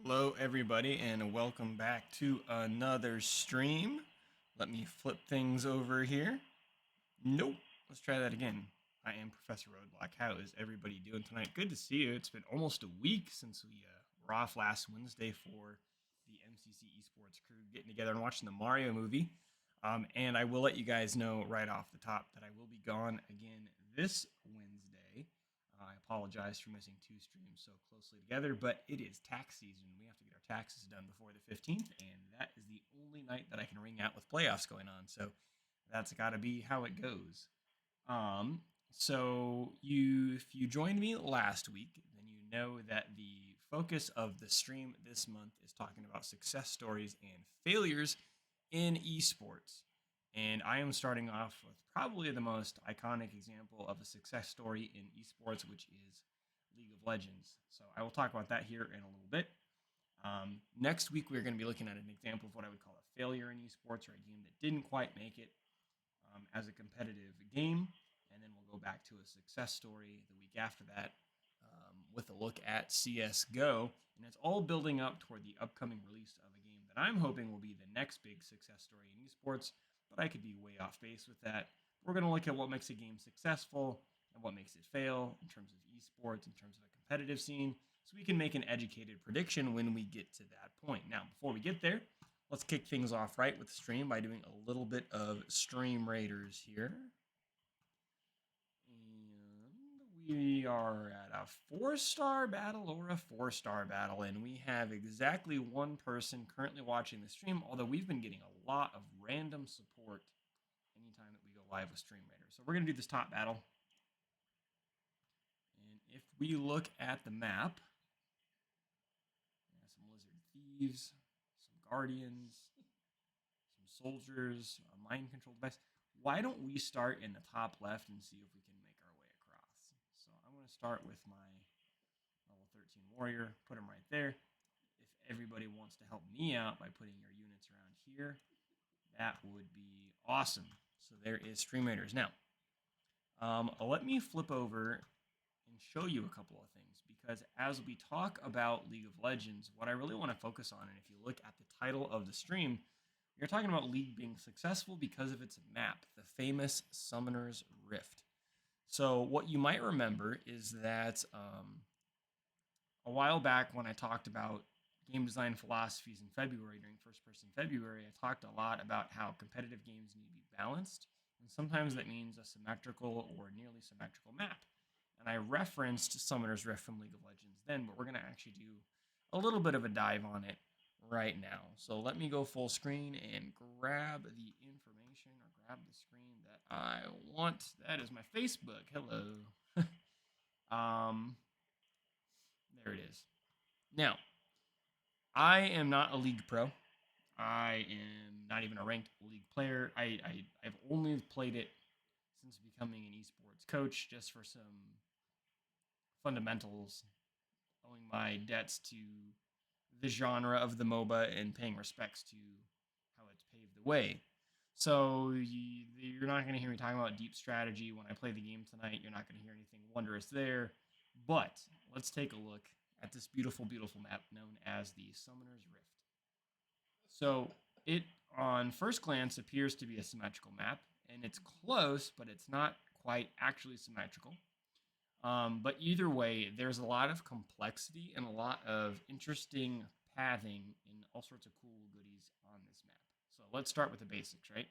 Hello, everybody, and welcome back to another stream. Let me flip things over here. Nope. Let's try that again. I am Professor Roadblock. How is everybody doing tonight? Good to see you. It's been almost a week since we were off last Wednesday for the MCC Esports crew getting together and watching the Mario movie. And I will let you guys know right off the top that I will be gone again this Wednesday. I apologize for missing two streams so closely together, but it is tax season. We have to get our taxes done before the 15th, and that is the only night that I can ring out with playoffs going on. So that's got to be how it goes. If you joined me last week, then you know that the focus of the stream this month is talking about success stories and failures in esports. And I am starting off with probably the most iconic example of a success story in esports, which is League of Legends. So I will talk about that here in a little bit. Next week, we're going to be looking at an example of what I would call a failure in esports, or a game that didn't quite make it as a competitive game. And then we'll go back to a success story the week after that with a look at CSGO. And it's all building up toward the upcoming release of a game that I'm hoping will be the next big success story in esports, but I could be way off base with that. We're going to look at what makes a game successful and what makes it fail in terms of esports, in terms of a competitive scene, so we can make an educated prediction when we get to that point. Now, before we get there, let's kick things off right with the stream by doing a little bit of Stream Raiders here. And we are at a 4-star battle or a 4-star battle, and we have exactly one person currently watching the stream, although we've been getting a lot of random support anytime that we go live with Stream Raiders. So we're going to do this top battle. And if we look at the map, some Lizard Thieves, some Guardians, some soldiers, a mind control device. Why don't we start in the top left and see if we can make our way across? So I'm going to start with my level 13 warrior, put him right there. If everybody wants to help me out by putting your units around here, that would be awesome. So there is Stream Raiders. Now, let me flip over and show you a couple of things, because as we talk about League of Legends, what I really want to focus on, and if you look at the title of the stream, you're talking about League being successful because of its map, the famous Summoner's Rift. So what you might remember is that a while back when I talked about game design philosophies in February, during First Person February, I talked a lot about how competitive games need to be balanced, and sometimes that means a symmetrical or nearly symmetrical map. And I referenced Summoner's Rift from League of Legends then, but we're going to actually do a little bit of a dive on it right now. So let me go full screen and grab the information, or grab the screen that I want. That is my Facebook. Hello. There it is. Now, I am not a league pro. I am not even a ranked league player. I've only played it since becoming an esports coach, just for some fundamentals, owing my debts to the genre of the MOBA and paying respects to how it's paved the way. So you're not going to hear me talking about deep strategy when I play the game tonight. You're not going to hear anything wondrous there. But let's take a look at this beautiful, beautiful map known as the Summoner's Rift. So it, on first glance, appears to be a symmetrical map, and it's close, but it's not quite actually symmetrical. But either way, there's a lot of complexity and a lot of interesting pathing and all sorts of cool goodies on this map. So let's start with the basics, right?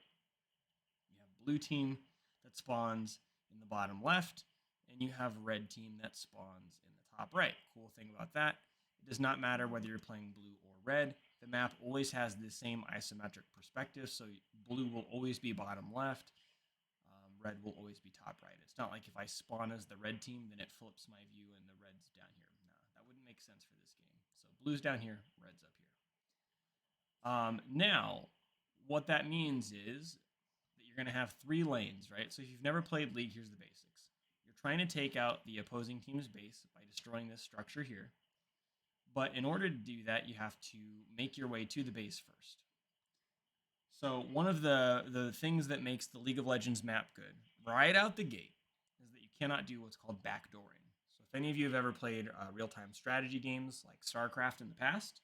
You have blue team that spawns in the bottom left, and you have red team that spawns in the top right. Cool thing about that, it does not matter whether you're playing blue or red. The map always has the same isometric perspective, so blue will always be bottom left. Red will always be top right. It's not like if I spawn as the red team, then it flips my view and the red's down here. No, that wouldn't make sense for this game. So blue's down here, red's up here. Now, what that means is that you're going to have 3 lanes, right? So if you've never played League, here's the basics. You're trying to take out the opposing team's base by destroying this structure here. But in order to do that, you have to make your way to the base first. So one of the things that makes the League of Legends map good, right out the gate, is that you cannot do what's called backdooring. So if any of you have ever played real-time strategy games like StarCraft in the past,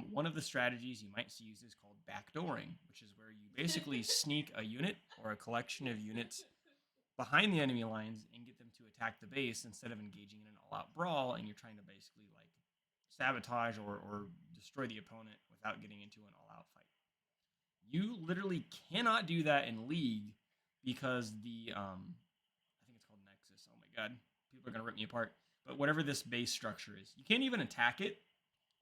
One of the strategies you might see used is called backdooring, which is where you basically sneak a unit or a collection of units behind the enemy lines and get them to attack the base instead of engaging in an all-out brawl, and you're trying to basically like sabotage or destroy the opponent without getting into an all-out fight. You literally cannot do that in League because the I think it's called Nexus. Oh my god, people are gonna rip me apart. But whatever this base structure is, you can't even attack it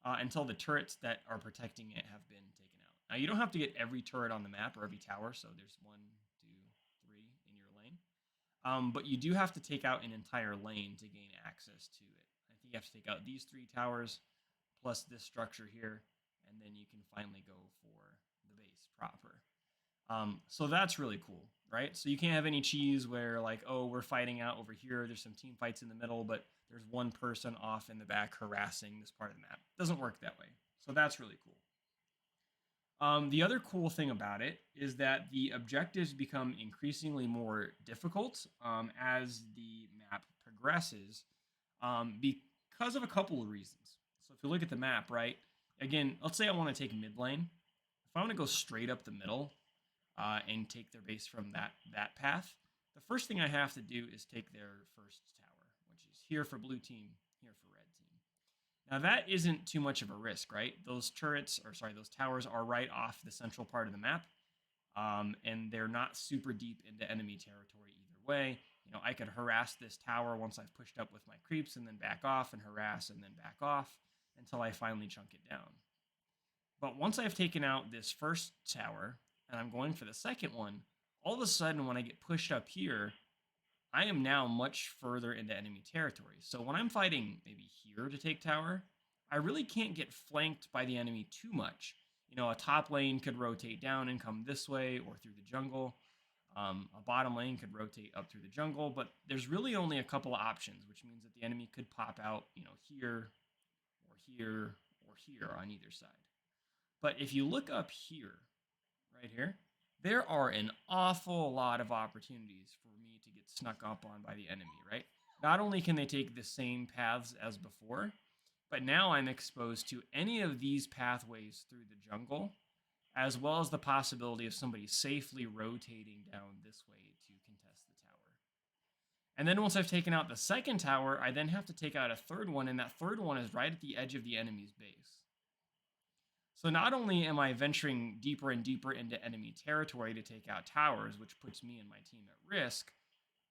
until the turrets that are protecting it have been taken out. Now you don't have to get every turret on the map or every tower, so there's 1, 2, 3 in your lane. But you do have to take out an entire lane to gain access to it. I think you have to take out these 3 towers plus this structure here, and then you can finally go for the base proper. So that's really cool, right? So you can't have any cheese where like, oh, we're fighting out over here. There's some team fights in the middle, but there's one person off in the back harassing this part of the map. It doesn't work that way. So that's really cool. The other cool thing about it is that the objectives become increasingly more difficult as the map progresses because of a couple of reasons. So if you look at the map, right, again, let's say I want to take mid lane. If I want to go straight up the middle and take their base from that path, the first thing I have to do is take their first tower, which is here for blue team, here for red team. Now that isn't too much of a risk, right? Those towers are right off the central part of the map, and they're not super deep into enemy territory either way. You know, I could harass this tower once I've pushed up with my creeps and then back off and harass and then back off until I finally chunk it down. But once I've taken out this first tower and I'm going for the second one, all of a sudden when I get pushed up here, I am now much further into enemy territory. So when I'm fighting maybe here to take tower, I really can't get flanked by the enemy too much. You know, a top lane could rotate down and come this way or through the jungle. A bottom lane could rotate up through the jungle, but there's really only a couple of options, which means that the enemy could pop out, you know, here or here or here on either side. But if you look up here, right here, there are an awful lot of opportunities for me to get snuck up on by the enemy, right? Not only can they take the same paths as before, but now I'm exposed to any of these pathways through the jungle, as well as the possibility of somebody safely rotating down this way to contest the tower. And then once I've taken out the second tower, I then have to take out a third one, and that third one is right at the edge of the enemy's base. So not only am I venturing deeper and deeper into enemy territory to take out towers, which puts me and my team at risk,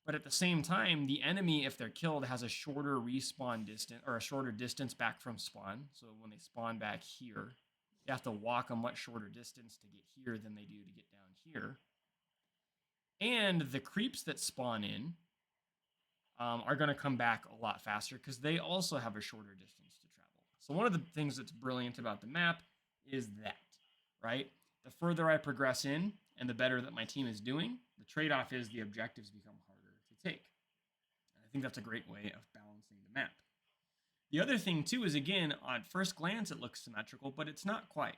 but at the same time, the enemy, if they're killed, has a shorter respawn distance or a shorter distance back from spawn. So when they spawn back here, they have to walk a much shorter distance to get here than they do to get down here. And the creeps that spawn in are going to come back a lot faster because they also have a shorter distance to travel. So one of the things that's brilliant about the map is that, right? The further I progress in and the better that my team is doing, the trade-off is the objectives become harder to take. And I think that's a great way of balancing the map. The other thing too is, again, on first glance it looks symmetrical, but it's not quite.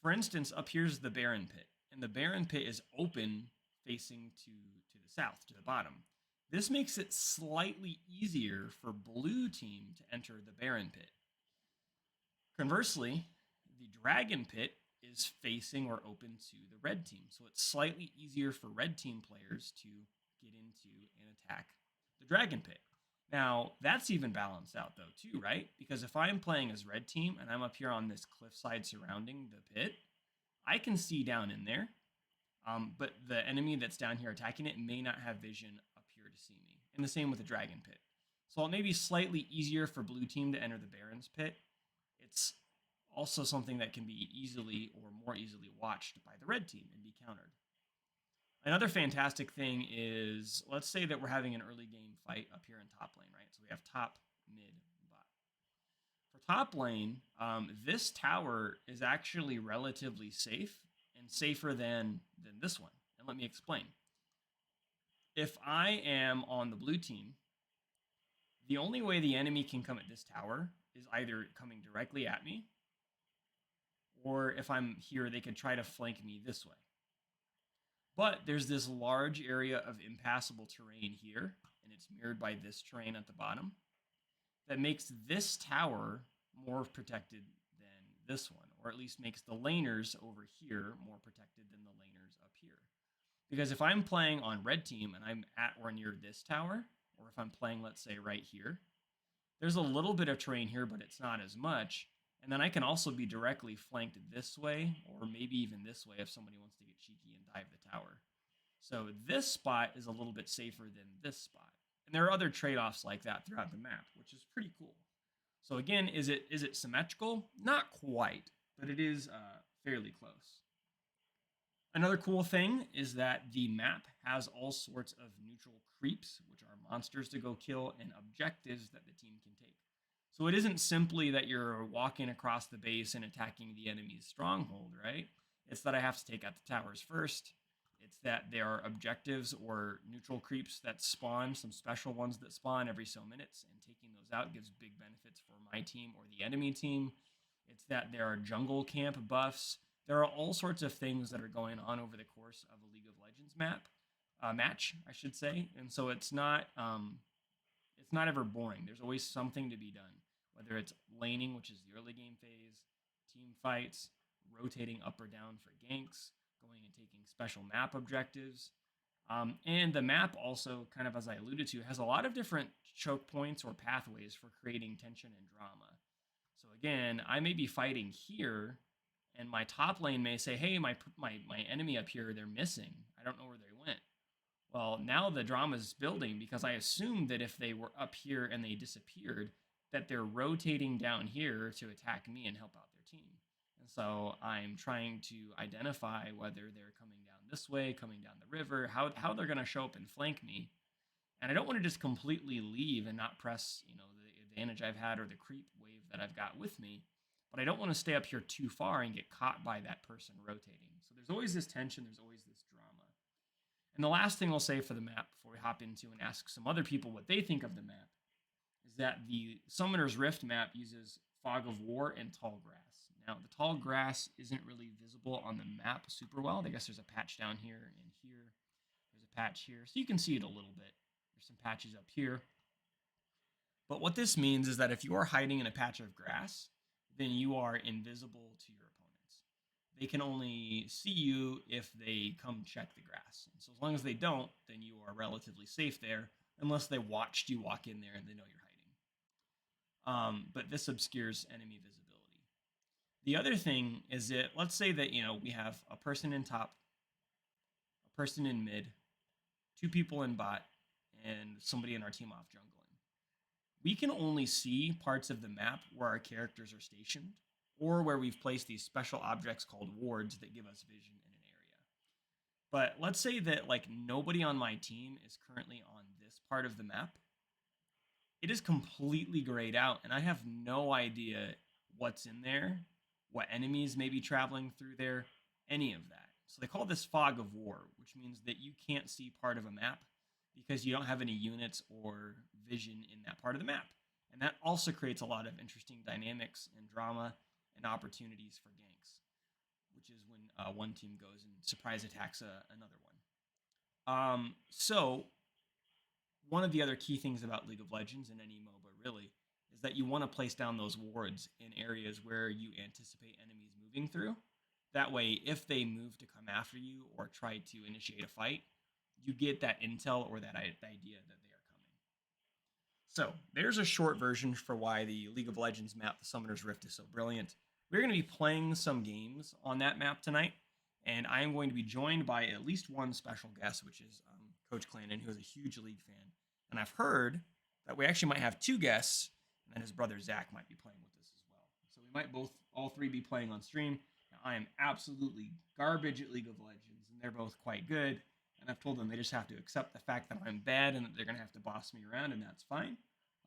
For instance, up here's the Baron Pit, and the Baron Pit is open facing to the south, to the bottom. This makes it slightly easier for blue team to enter the Baron Pit. Conversely, the Dragon Pit is facing or open to the red team. So it's slightly easier for red team players to get into and attack the Dragon Pit. Now, that's even balanced out though too, right? Because if I'm playing as red team and I'm up here on this cliffside surrounding the pit, I can see down in there. But the enemy that's down here attacking it may not have vision up here to see me. And the same with the Dragon Pit. So it may be slightly easier for blue team to enter the Baron's Pit. It's also something that can be easily or more easily watched by the red team and be countered. Another fantastic thing is, let's say that we're having an early game fight up here in top lane, right? So we have top, mid, bot. For top lane, this tower is actually relatively safe and safer than this one. And let me explain. If I am on the blue team, the only way the enemy can come at this tower is either coming directly at me, or if I'm here, they could try to flank me this way. But there's this large area of impassable terrain here, and it's mirrored by this terrain at the bottom, that makes this tower more protected than this one, or at least makes the laners over here more protected than the laners up here. Because if I'm playing on red team and I'm at or near this tower, or if I'm playing, let's say, right here, there's a little bit of terrain here, but it's not as much. And then I can also be directly flanked this way, or maybe even this way if somebody wants to get cheeky and dive the tower. So this spot is a little bit safer than this spot. And there are other trade-offs like that throughout the map, which is pretty cool. So again, is it symmetrical? Not quite, but it is fairly close. Another cool thing is that the map has all sorts of neutral creeps, which are monsters to go kill, and objectives that the team can take. So it isn't simply that you're walking across the base and attacking the enemy's stronghold, right? It's that I have to take out the towers first. It's that there are objectives or neutral creeps that spawn, some special ones that spawn every so minutes, and taking those out gives big benefits for my team or the enemy team. It's that there are jungle camp buffs. There are all sorts of things that are going on over the course of a League of Legends match, I should say, and so it's not ever boring. There's always something to be done, whether it's laning, which is the early game phase, team fights, rotating up or down for ganks, going and taking special map objectives. And the map also, kind of as I alluded to, has a lot of different choke points or pathways for creating tension and drama. So again, I may be fighting here, and my top lane may say, "Hey, my enemy up here, they're missing. I don't know where they went." Well, now the drama is building because I assumed that if they were up here and they disappeared, that they're rotating down here to attack me and help out their team. And so I'm trying to identify whether they're coming down this way, coming down the river, how they're going to show up and flank me. And I don't want to just completely leave and not press, the advantage I've had or the creep wave that I've got with me. But I don't want to stay up here too far and get caught by that person rotating. So there's always this tension, there's always this drama. And the last thing I'll say for the map before we hop into and ask some other people what they think of the map is that the Summoner's Rift map uses Fog of War and tall grass. Now, the tall grass isn't really visible on the map super well. I guess there's a patch down here and here. There's a patch here, so you can see it a little bit. There's some patches up here. But what this means is that if you are hiding in a patch of grass, then you are invisible to your opponents. They can only see you if they come check the grass. And so as long as they don't, then you are relatively safe there, unless they watched you walk in there and they know you're hiding. But this obscures enemy visibility. The other thing is that, let's say that, we have a person in top, a person in mid, two people in bot, and somebody in our team off jungling. We can only see parts of the map where our characters are stationed, or where we've placed these special objects called wards that give us vision in an area. But let's say that nobody on my team is currently on this part of the map. It is completely grayed out, and I have no idea what's in there, what enemies may be traveling through there, any of that. So they call this fog of war, which means that you can't see part of a map because you don't have any units or vision in that part of the map. And that also creates a lot of interesting dynamics and drama and opportunities for ganks, which is when one team goes and surprise attacks another one. So one of the other key things about League of Legends and any MOBA really is that you want to place down those wards in areas where you anticipate enemies moving through. That way, if they move to come after you or try to initiate a fight, you get that intel or that idea that they are coming. So there's a short version for why the League of Legends map, the Summoner's Rift, is so brilliant. We're going to be playing some games on that map tonight, and I am going to be joined by at least one special guest, which is Coach Clannon, who is a huge League fan. And I've heard that we actually might have two guests, and then his brother Zach might be playing with us as well. So we might all three be playing on stream. Now, I am absolutely garbage at League of Legends, and they're both quite good. And I've told them they just have to accept the fact that I'm bad and that they're going to have to boss me around, and that's fine.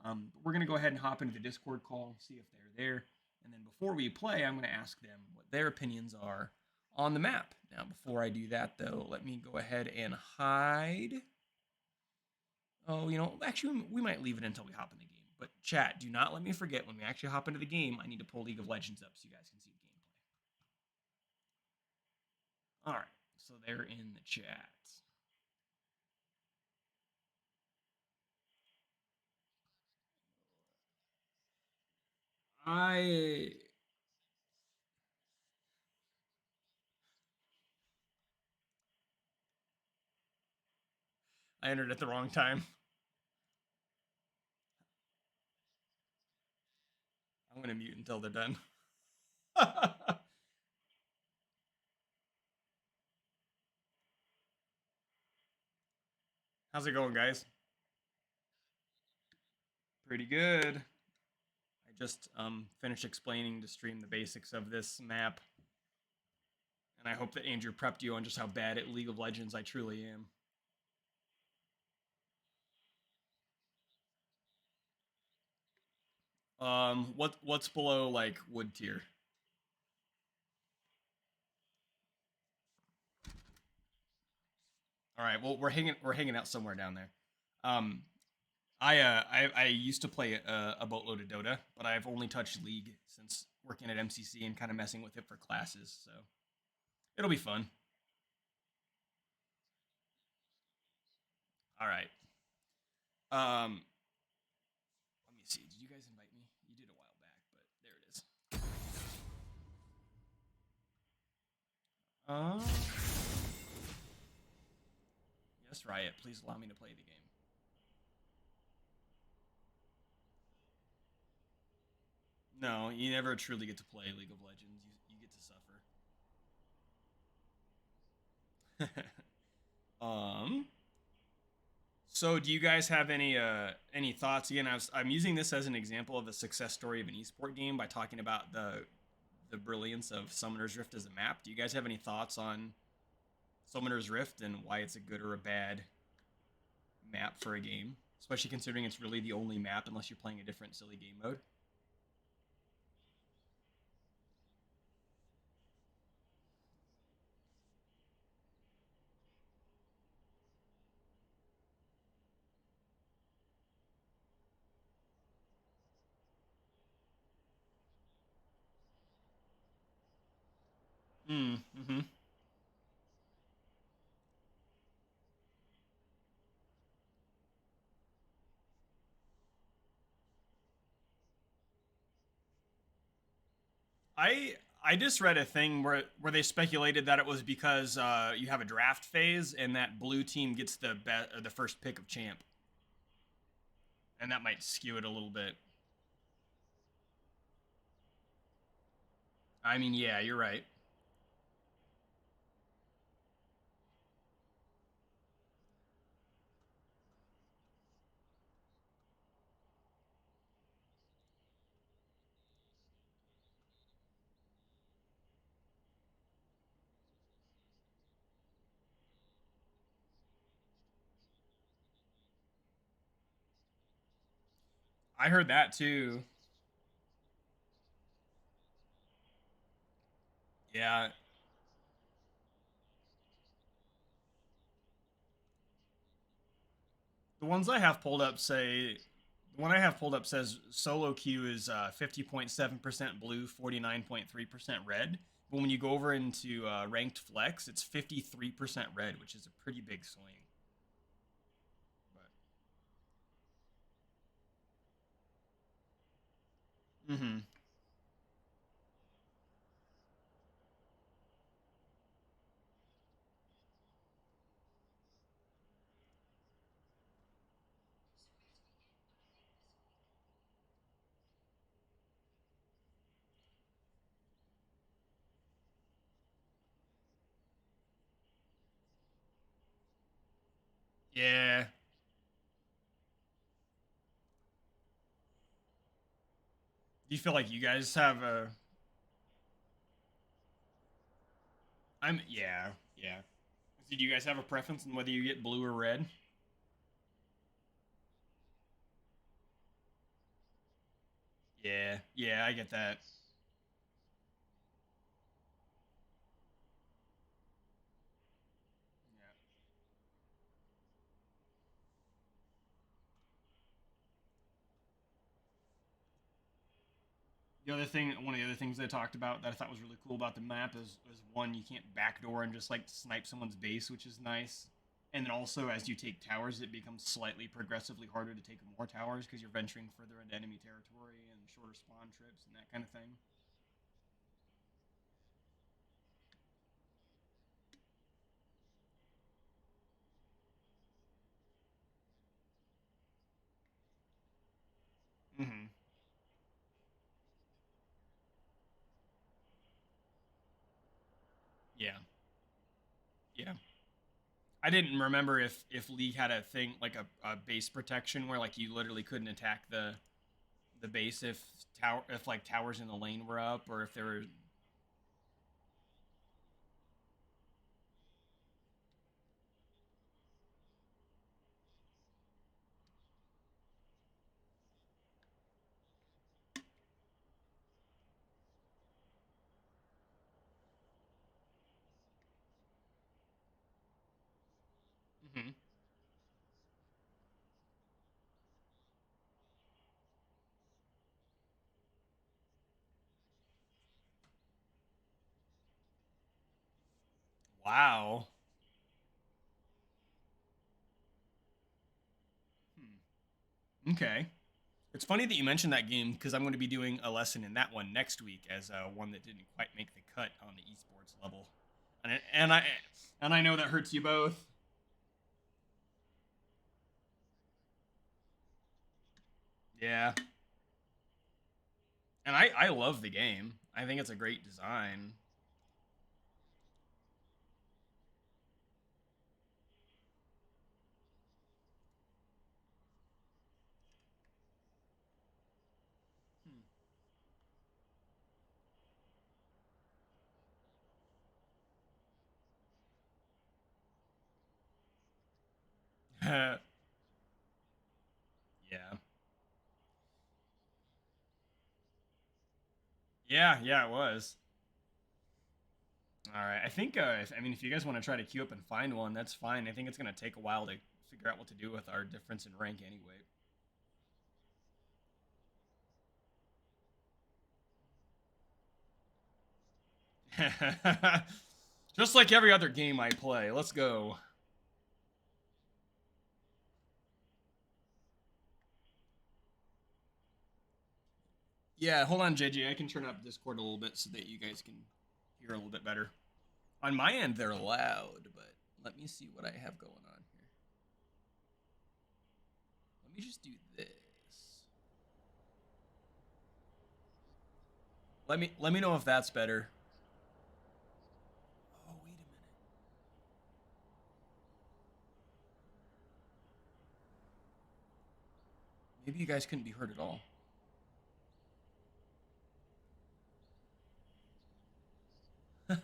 But we're going to go ahead and hop into the Discord call, see if they're there. And then before we play, I'm going to ask them what their opinions are on the map. Now, before I do that, though, let me go ahead and hide. Oh, actually, we might leave it until we hop in the game. But chat, do not let me forget when we actually hop into the game, I need to pull League of Legends up so you guys can see the gameplay. All right, so they're in the chat. I entered at the wrong time. I'm gonna mute until they're done. How's it going, guys? Pretty good. I just finished explaining to stream the basics of this map, and I hope that Andrew prepped you on just how bad at League of Legends I truly am. What's below like wood tier? All right, well we're hanging out somewhere down there. Um, I used to play a boatload of Dota, but I've only touched League since working at MCC and kind of messing with it for classes. So it'll be fun. All right. Um, let me see. Did you guys invite me? You did a while back, but there it is. Uh, yes, Riot. Please allow me to play the game. No, you never truly get to play League of Legends. You get to suffer. um. So, do you guys have any thoughts? Again, I'm using this as an example of a success story of an esport game by talking about the brilliance of Summoner's Rift as a map. Do you guys have any thoughts on Summoner's Rift and why it's a good or a bad map for a game? Especially considering it's really the only map unless you're playing a different silly game mode. Mm-hmm. I just read a thing where they speculated that it was because you have a draft phase and that blue team gets the first pick of champ, and that might skew it a little bit. I mean, yeah, you're right. I heard that too. Yeah, the ones I have pulled up say the one I have pulled up says solo queue is 50.7% blue, 49.3% red. But when you go over into ranked flex, it's 53% red, which is a pretty big swing. But mm-hmm. Yeah. Do you feel like you guys have a? I'm yeah yeah. So do you guys have a preference on whether you get blue or red? Yeah yeah, I get that. Yeah. One of the other things they talked about that I thought was really cool about the map is one, you can't backdoor and just like snipe someone's base, which is nice. And then also, as you take towers, it becomes slightly progressively harder to take more towers because you're venturing further into enemy territory and shorter spawn trips and that kind of thing. Yeah. Yeah. I didn't remember if League had a thing like a base protection where like you literally couldn't attack the base if like towers in the lane were up or if there were. Mhm. Wow. Okay. It's funny that you mentioned that game because I'm going to be doing a lesson in that one next week as one that didn't quite make the cut on the esports level, and I know that hurts you both. Yeah, and I love the game. I think it's a great design. yeah, yeah, it was. All right, I think I mean if you guys want to try to queue up and find one, that's fine. I think it's going to take a while to figure out what to do with our difference in rank anyway. Just like every other game I play. Let's go. Yeah, hold on, JJ. I can turn up Discord a little bit so that you guys can hear a little bit better. On my end, they're loud, but let me see what I have going on here. Let me just do this. Let me know if that's better. Oh, wait a minute. Maybe you guys couldn't be heard at all. I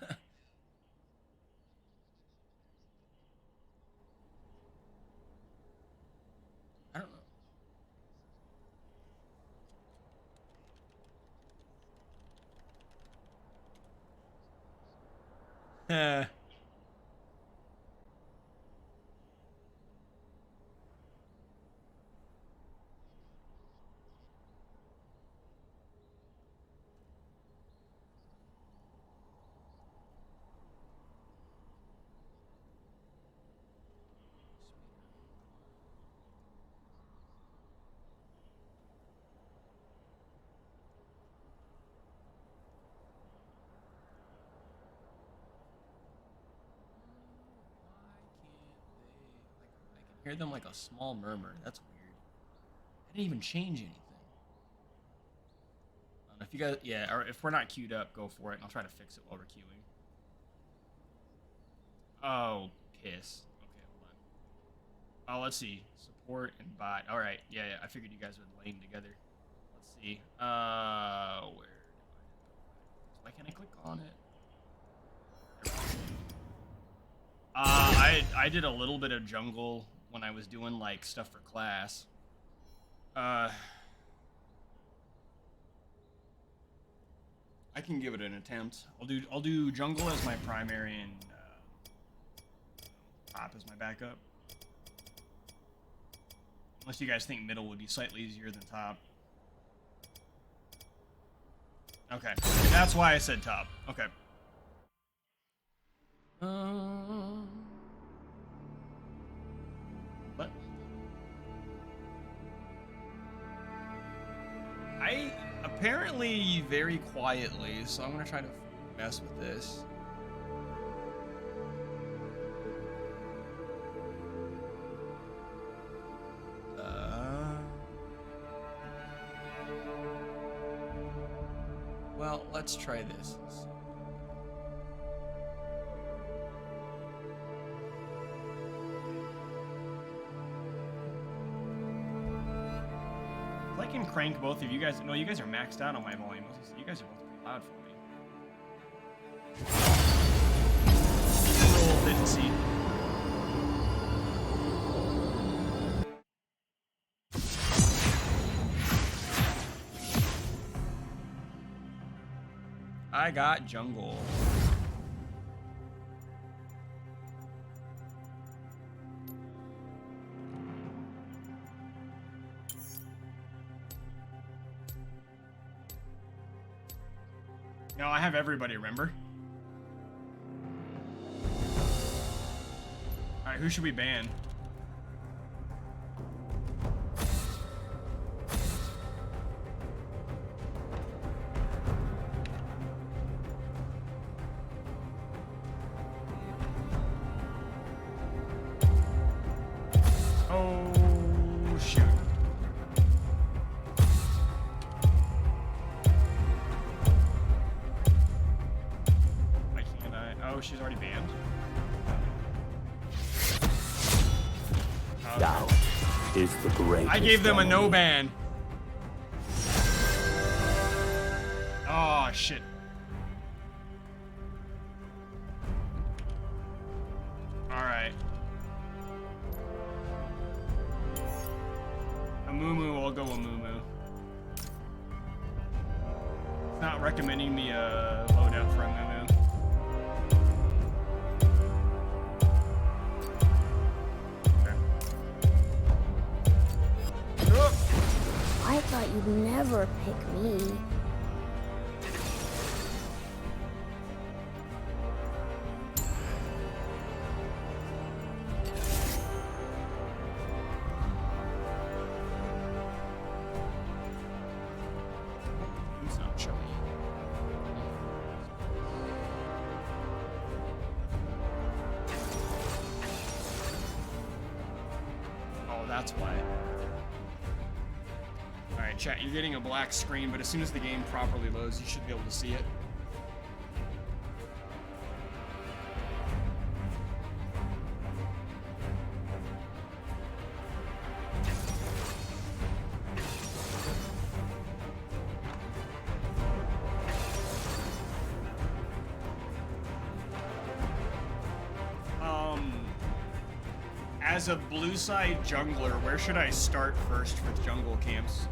don't know. I can hear them like a small murmur. That's weird. I didn't even change anything. If you guys, yeah, or if we're not queued up, go for it, and I'll try to fix it while we're queuing. Oh, piss. Okay, hold on. Oh, let's see. Support and bot. All right. Yeah, yeah. I figured you guys would lane together. Let's see. Where do I? Why can't I click on it? I did a little bit of jungle when I was doing like stuff for class. Uh, I can give it an attempt. I'll do jungle as my primary and top as my backup. Unless you guys think middle would be slightly easier than top. Okay, that's why I said top. Okay. Um, but I apparently very quietly, so I'm gonna try to mess with this. Uh, well, let's try this. can crank both of you guys. No, you guys are maxed out on my volume. You guys are both pretty loud for me. Roll efficiency. I got jungle. No, I have everybody, remember? Alright, who should we ban? Oh, shoot. Why can't I? Oh, she's already banned. Doubt is the greatest. I gave them a no ban. Oh, shit. Alright. Amumu, I'll go Amumu. It's not recommending me a loadout for Amumu. I thought you'd never pick me. It's not showing. Oh, that's why. Alright, chat, you're getting a black screen, but as soon as the game properly loads, you should be able to see it. As a blue side jungler, where should I start first with jungle camps?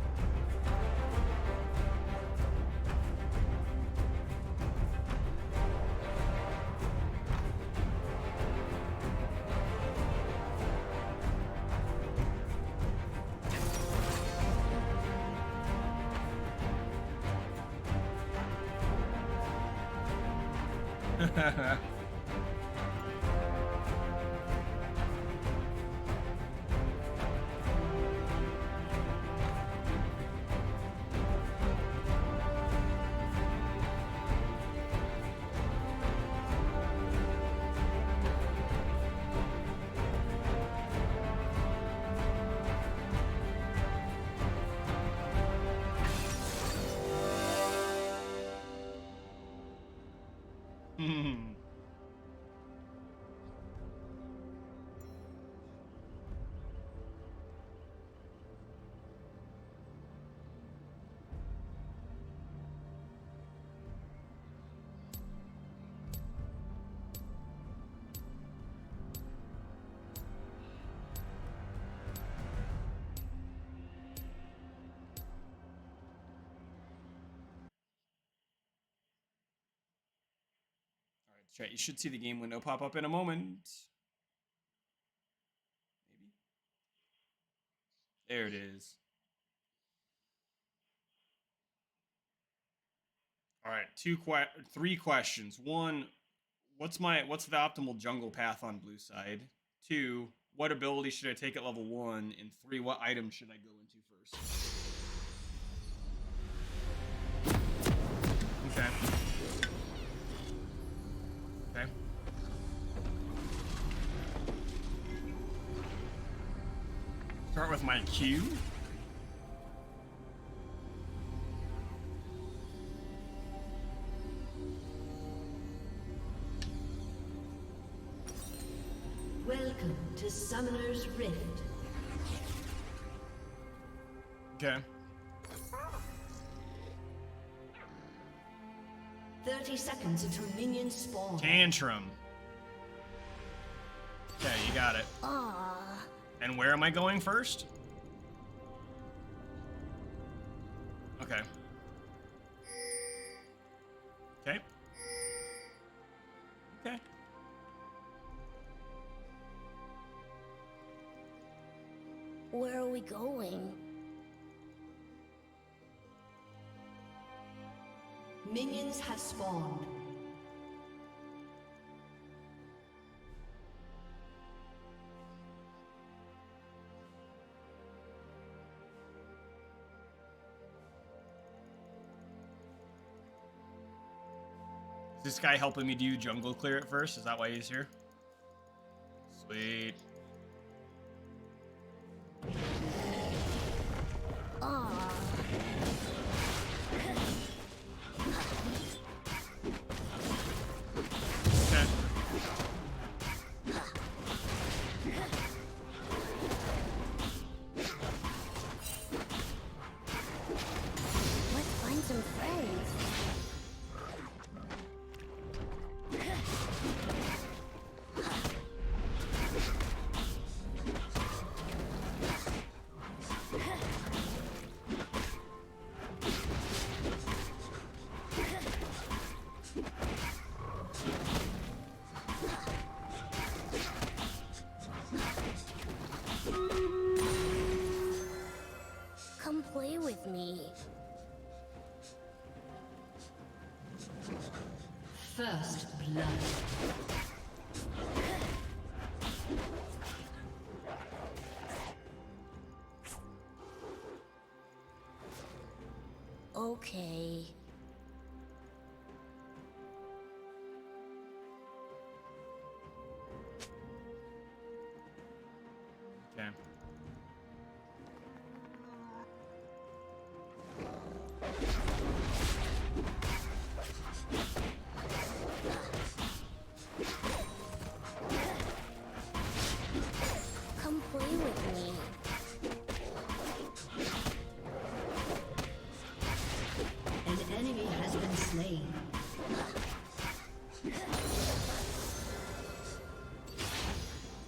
Chat, you should see the game window pop up in a moment. Maybe. There it is. All right, three questions. One, what's the optimal jungle path on blue side? Two, what ability should I take at level 1? And 3, what item should I go into first? Okay. Okay. Start with my Q. Welcome to Summoner's Rift. Okay. 30 seconds until minions spawn. Tantrum. Okay, you got it. Ah. And where am I going first? Okay. Okay. Okay. Where are we going? Minions have spawned. Is this guy helping me do jungle clear at first? Is that why he's here? Sweet. Ah. Okay. Let's find some friends. Come play with me. First blood. Okay. Okay. Come play with me. An enemy has been slain.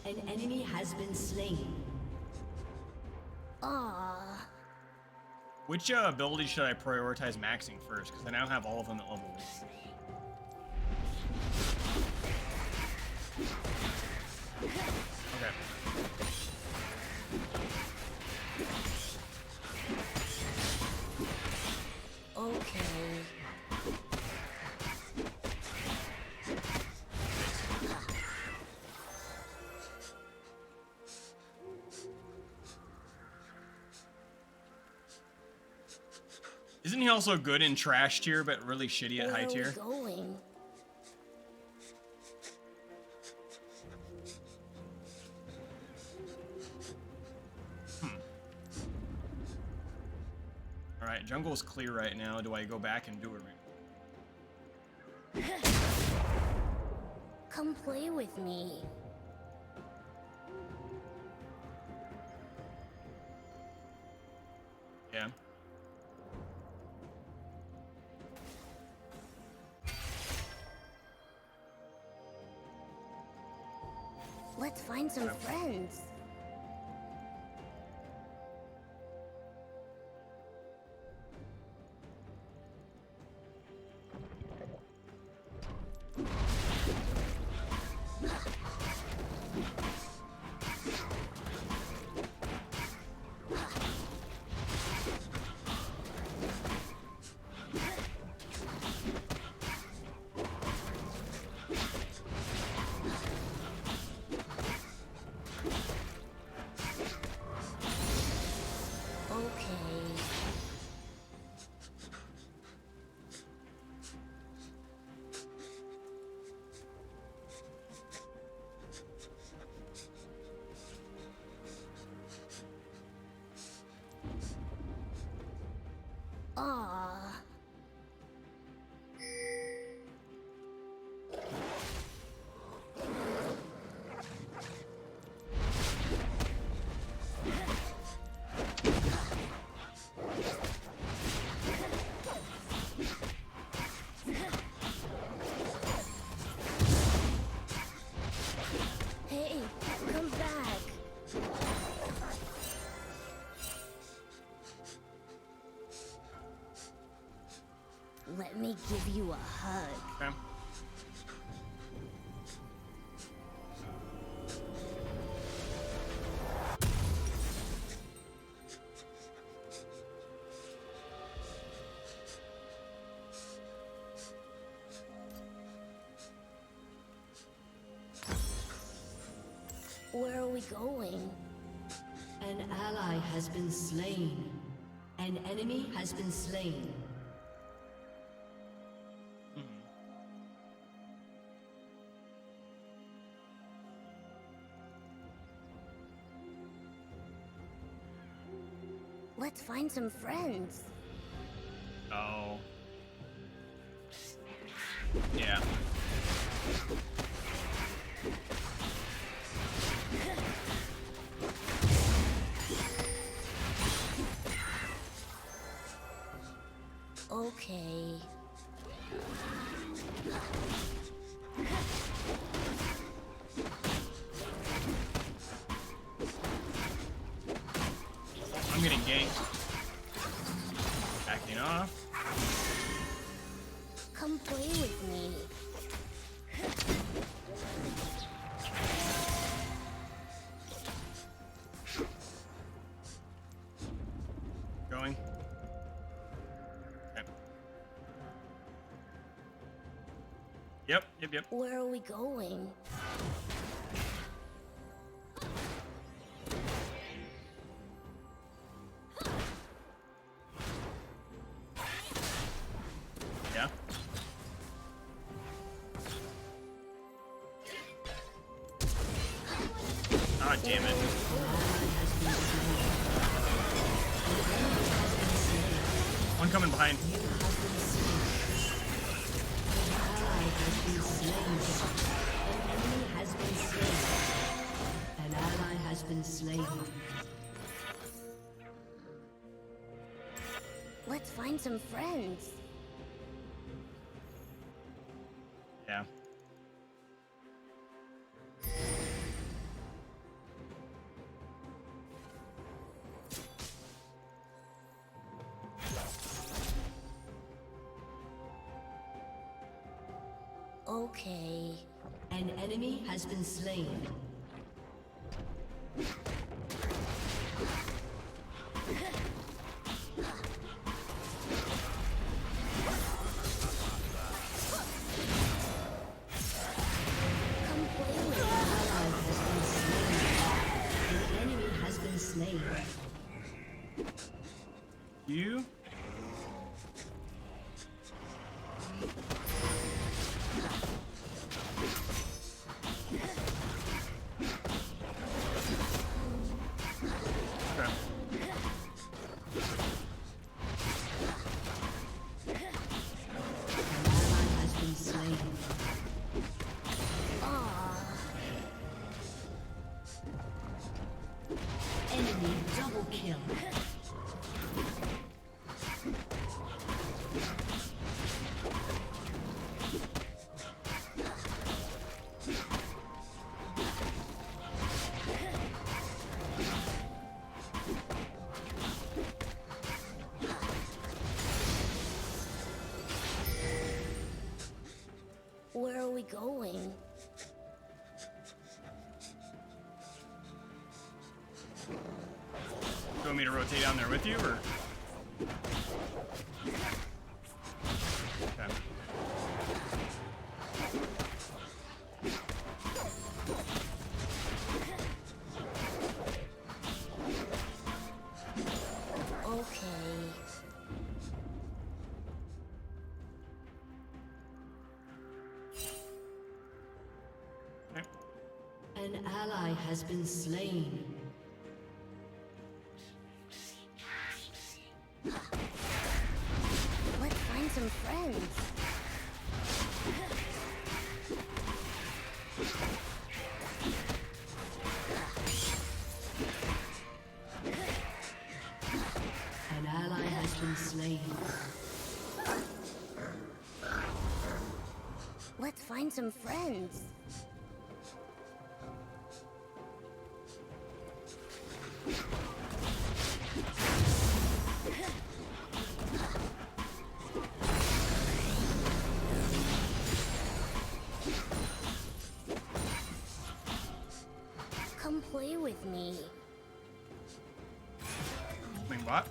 An enemy has been slain. Ah. Which ability should I prioritize maxing first? Because I now have all of them at level 1. Okay. Okay. Isn't he also good in trash tier, but really shitty at Where high are we tier? going? Alright, jungle's clear right now. Do I go back and do a Come play with me. Yeah. Let's find some friends. Let me give you a hug. Okay. Where are we going? An ally has been slain. An enemy has been slain. Let's find some friends. Oh. Yeah. Okay. I'm getting ganked. Backing off. Come play with me. Going. Okay. Yep. Where are we going? Yeah. Ah, damn it. One coming behind. An ally has been slain. Let's find some friends. Yeah. Okay. An enemy has been slain. Come play with me. An enemy has been slain. You? Okay. An ally has been slain. Enemy double kill. Where are we going? You want me to rotate down there with you, or? Okay. Okay. Okay. An ally has been slain. Let's find some friends. An ally has been slain. Let's find some friends. spot.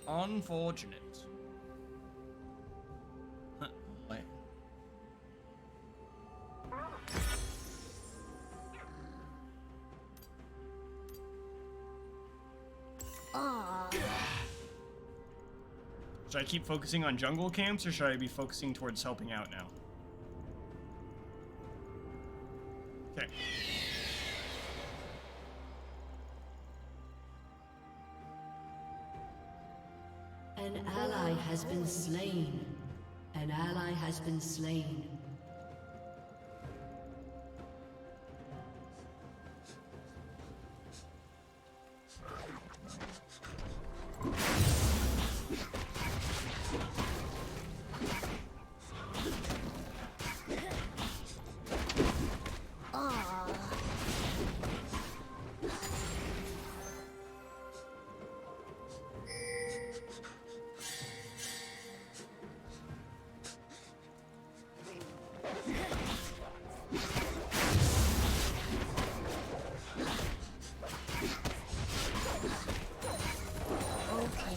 Unfortunate. Wait. Aw. Should I keep focusing on jungle camps, or should I be focusing towards helping out now? Okay. An ally has been slain. An ally has been slain. Aw. Okay.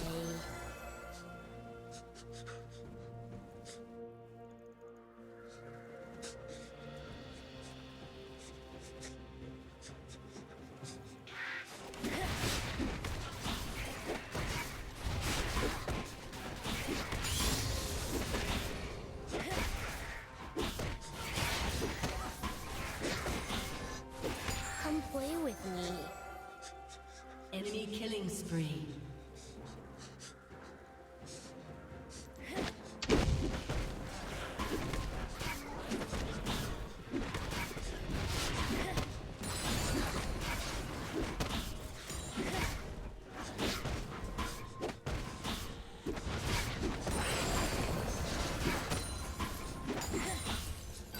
Come play with me. Enemy killing spree.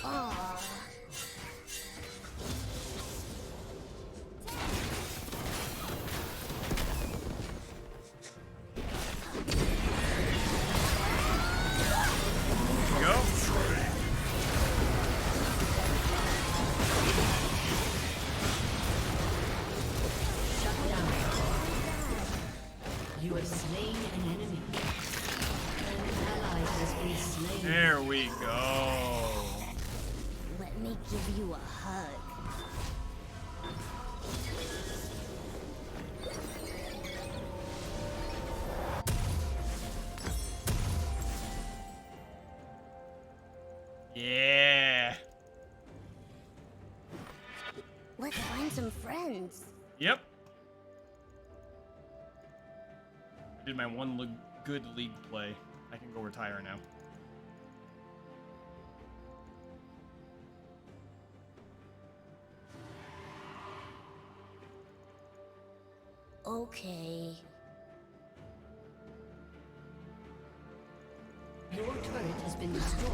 Aw. Go. Shut down. You have slain an enemy. An ally has been slain. There we go. Let me give you a hug. Yeah. Let's find some friends. Yep. I did my one good league play. I can go retire now. Okay. Your turret has been destroyed.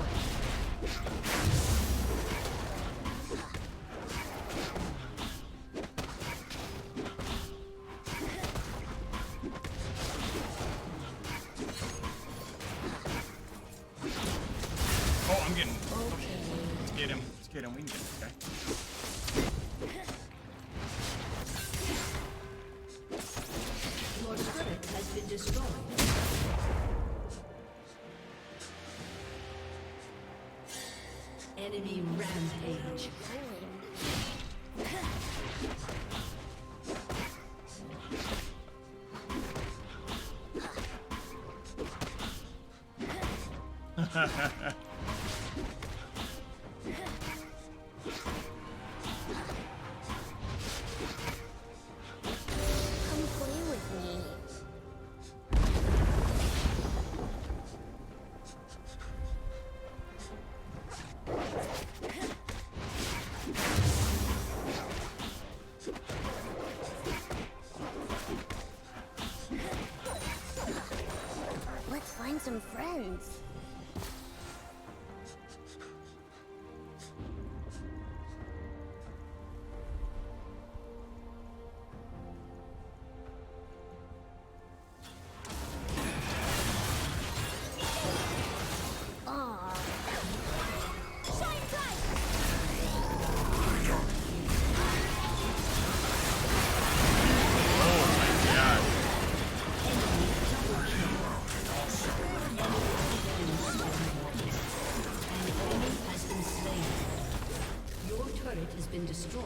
Oh, I'm getting. Okay. Let's get him. Let's get him. We can get this guy. Your turret has been destroyed. Enemy rampage. Come play with me. friends. Aw. Shine bright! Oh my god. Has been slain. Your turret has been destroyed.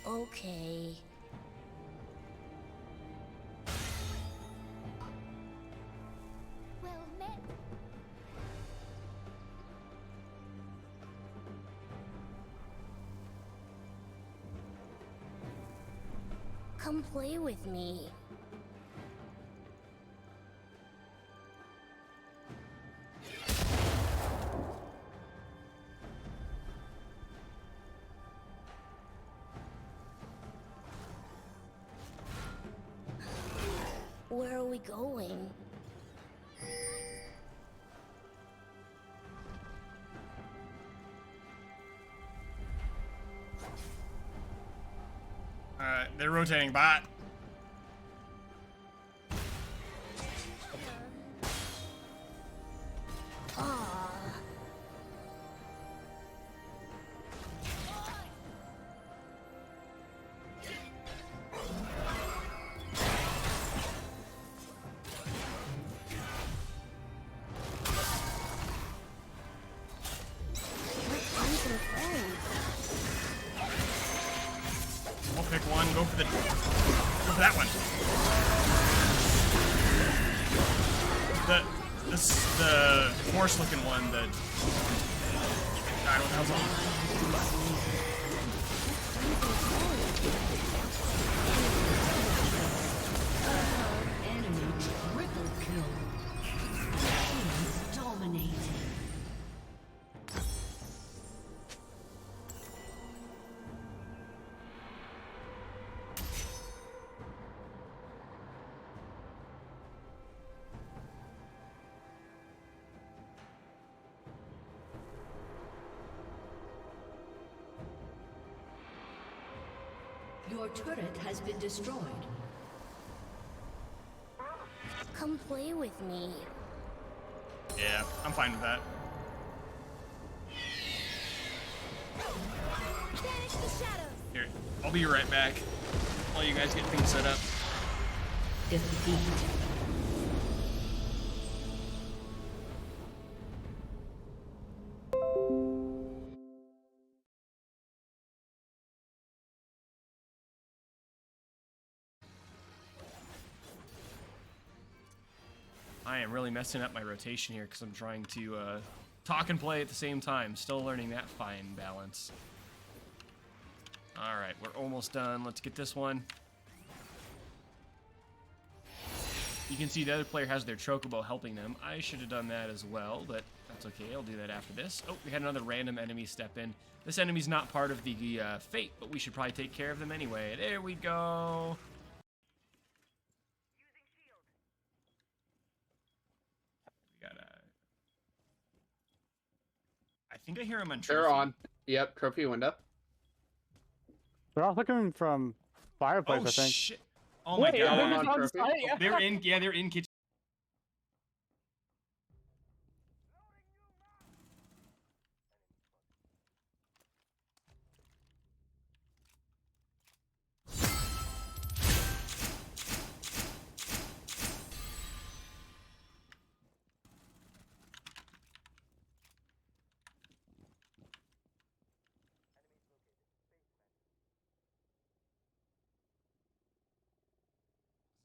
Okay. Well met. Come play with me. Where are we going? They're rotating bot. Ah. Find some friends. I'll pick one. Go for that one. The horse-looking one. God, what the hell's on? Enemy triple kill. Teams dominating. Your turret has been destroyed. Come play with me. Yeah, I'm fine with that. Banish the shadows. Here, I'll be right back while you guys get things set up. Defeat. I am really messing up my rotation here because I'm trying to talk and play at the same time. Still learning that fine balance. Alright, we're almost done. Let's get this one. You can see the other player has their chocobo helping them. I should have done that as well, but that's okay. I'll do that after this. Oh, we had another random enemy step in. This enemy's not part of the fate, but we should probably take care of them anyway. There we go. We got I think I hear him on trophy. They're on. Yep, trophy window. They're all looking from fireplace, Oh I think. shit! Oh my Wait, god! they're on just on trophy? site? Yeah. They're in. Yeah, they're in kitchen.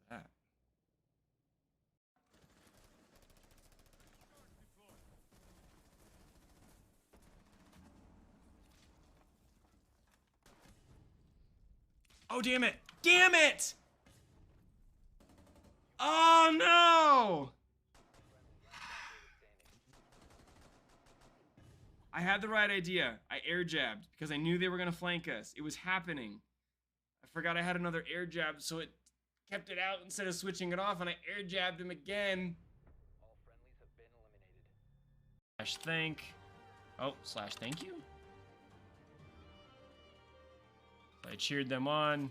What's that? Oh, damn it. Damn it! Oh, no! I had the right idea. I air jabbed because I knew they were going to flank us. It was happening. I forgot I had another air jab, so it kept it out instead of switching it off, and I air jabbed him again. Slash thank. Oh, slash thank you. So I cheered them on.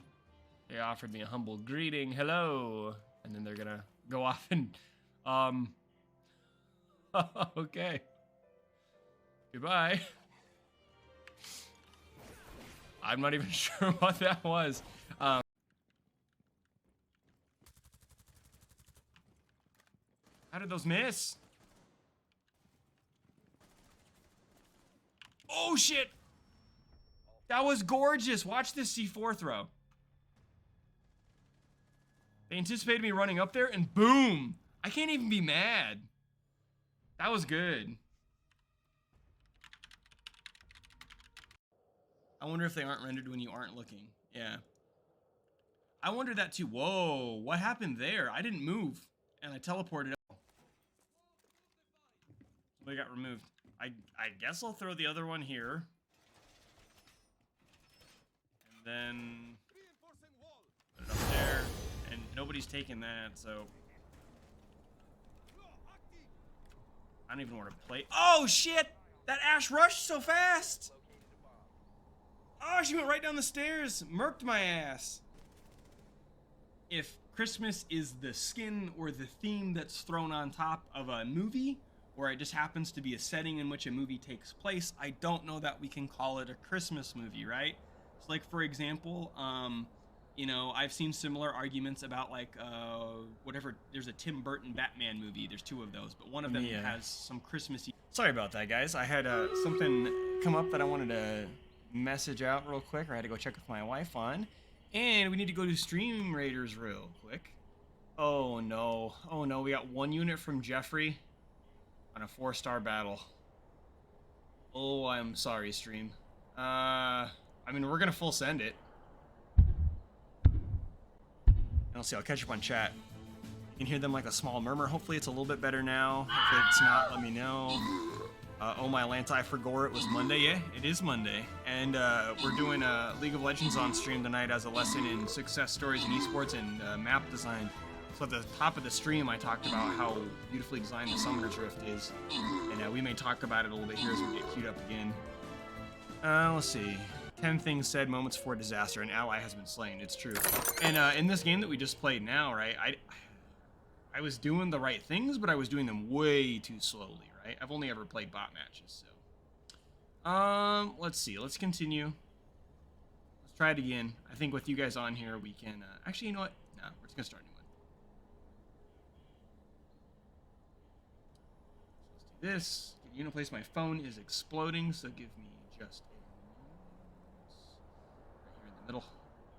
They offered me a humble greeting. Hello. And then they're gonna go off and okay. Goodbye. I'm not even sure what that was. How did those miss? Oh shit! That was gorgeous. Watch this C4 throw. They anticipated me running up there and boom! I can't even be mad. That was good. I wonder if they aren't rendered when you aren't looking. Yeah. I wondered that too. Whoa, what happened there? I didn't move and I teleported up. Somebody got removed. I guess I'll throw the other one here. And then put it up there. And nobody's taking that, so I don't even know where to play. Oh shit! That Ash rushed so fast! Oh, she went right down the stairs. Murked my ass. If Christmas is the skin or the theme that's thrown on top of a movie, or it just happens to be a setting in which a movie takes place, I don't know that we can call it a Christmas movie, right? So like, for example, you know, I've seen similar arguments about like, whatever, there's a Tim Burton Batman movie, there's two of those, but one of them has some Christmassy... Sorry about that, guys. I had something come up that I wanted to message out real quick, or I had to go check with my wife on, and we need to go to Stream Raiders real quick. Oh no, we got one unit from Jeffrey on a 4-star battle. Oh, I'm sorry, Stream. I mean, we're gonna full send it. I'll see, I'll catch up on chat. You can hear them like a small murmur. Hopefully it's a little bit better now. If it's not, let me know. Oh my Lanta, I forgot it was Monday. Yeah, it is Monday. And we're doing League of Legends on stream tonight as a lesson in success stories in esports and map design. So at the top of the stream, I talked about how beautifully designed the Summoner's Rift is. And we may talk about it a little bit here as we get queued up again. Let's see. 10 things said, moments before disaster. An ally has been slain. It's true. And in this game that we just played now, right, I was doing the right things, but I was doing them way too slowly, right? I've only ever played bot matches, so. Let's see. Let's continue. Let's try it again. I think with you guys on here, we can... actually, you know what? No, we're just going to start a new one. So let's do this. Get unit place. My phone is exploding, so give me just a moment. Right here in the middle.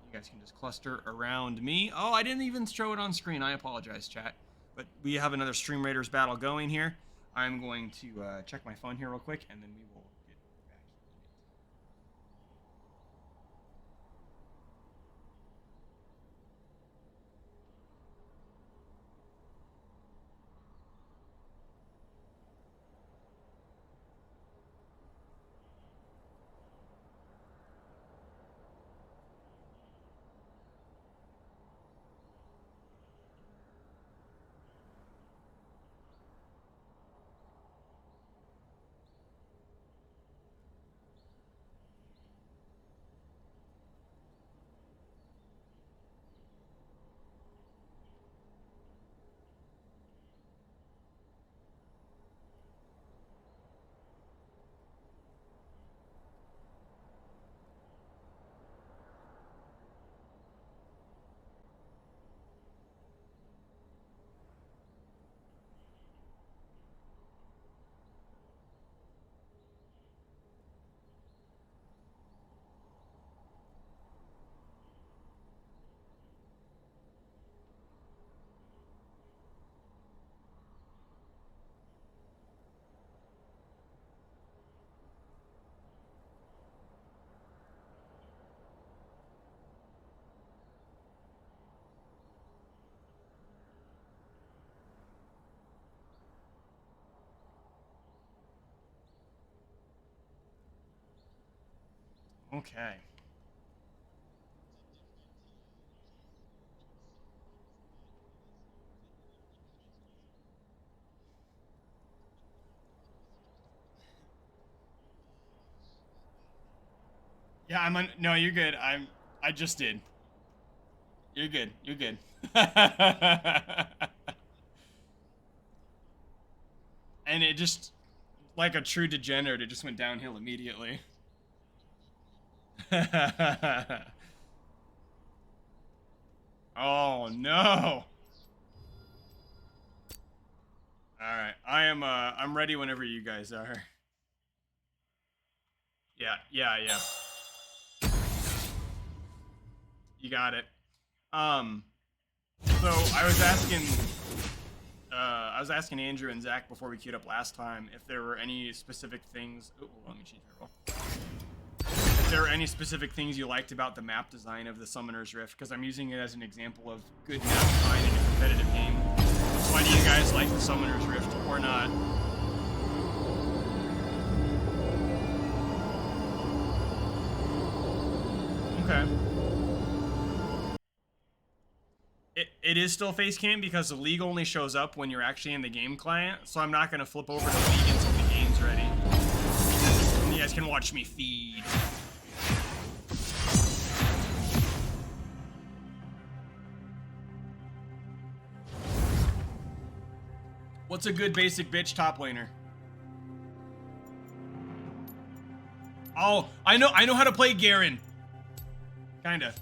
You guys can just cluster around me. Oh, I didn't even show it on screen. I apologize, chat. But we have another Stream Raiders battle going here. I'm going to check my phone here real quick, and then we will get back in it. Okay. Yeah, no, you're good. I just did. You're good. You're good. And it just, like a true degenerate, it just went downhill immediately. Oh no. All right. I'm ready whenever you guys are. Yeah, yeah, yeah. You got it. Um so I was asking Andrew and Zach before we queued up last time if there were any specific things. Oh, let me change my roll. If there were any specific things you liked about the map design of the Summoner's Rift, because I'm using it as an example of good map design in a competitive game. Why do you guys like the Summoner's Rift or not? Okay. It is still face cam because the league only shows up when you're actually in the game client, so I'm not gonna flip over to league until the game's ready. And you guys can watch me feed. What's a good basic bitch top laner? Oh, I know how to play Garen. Kinda.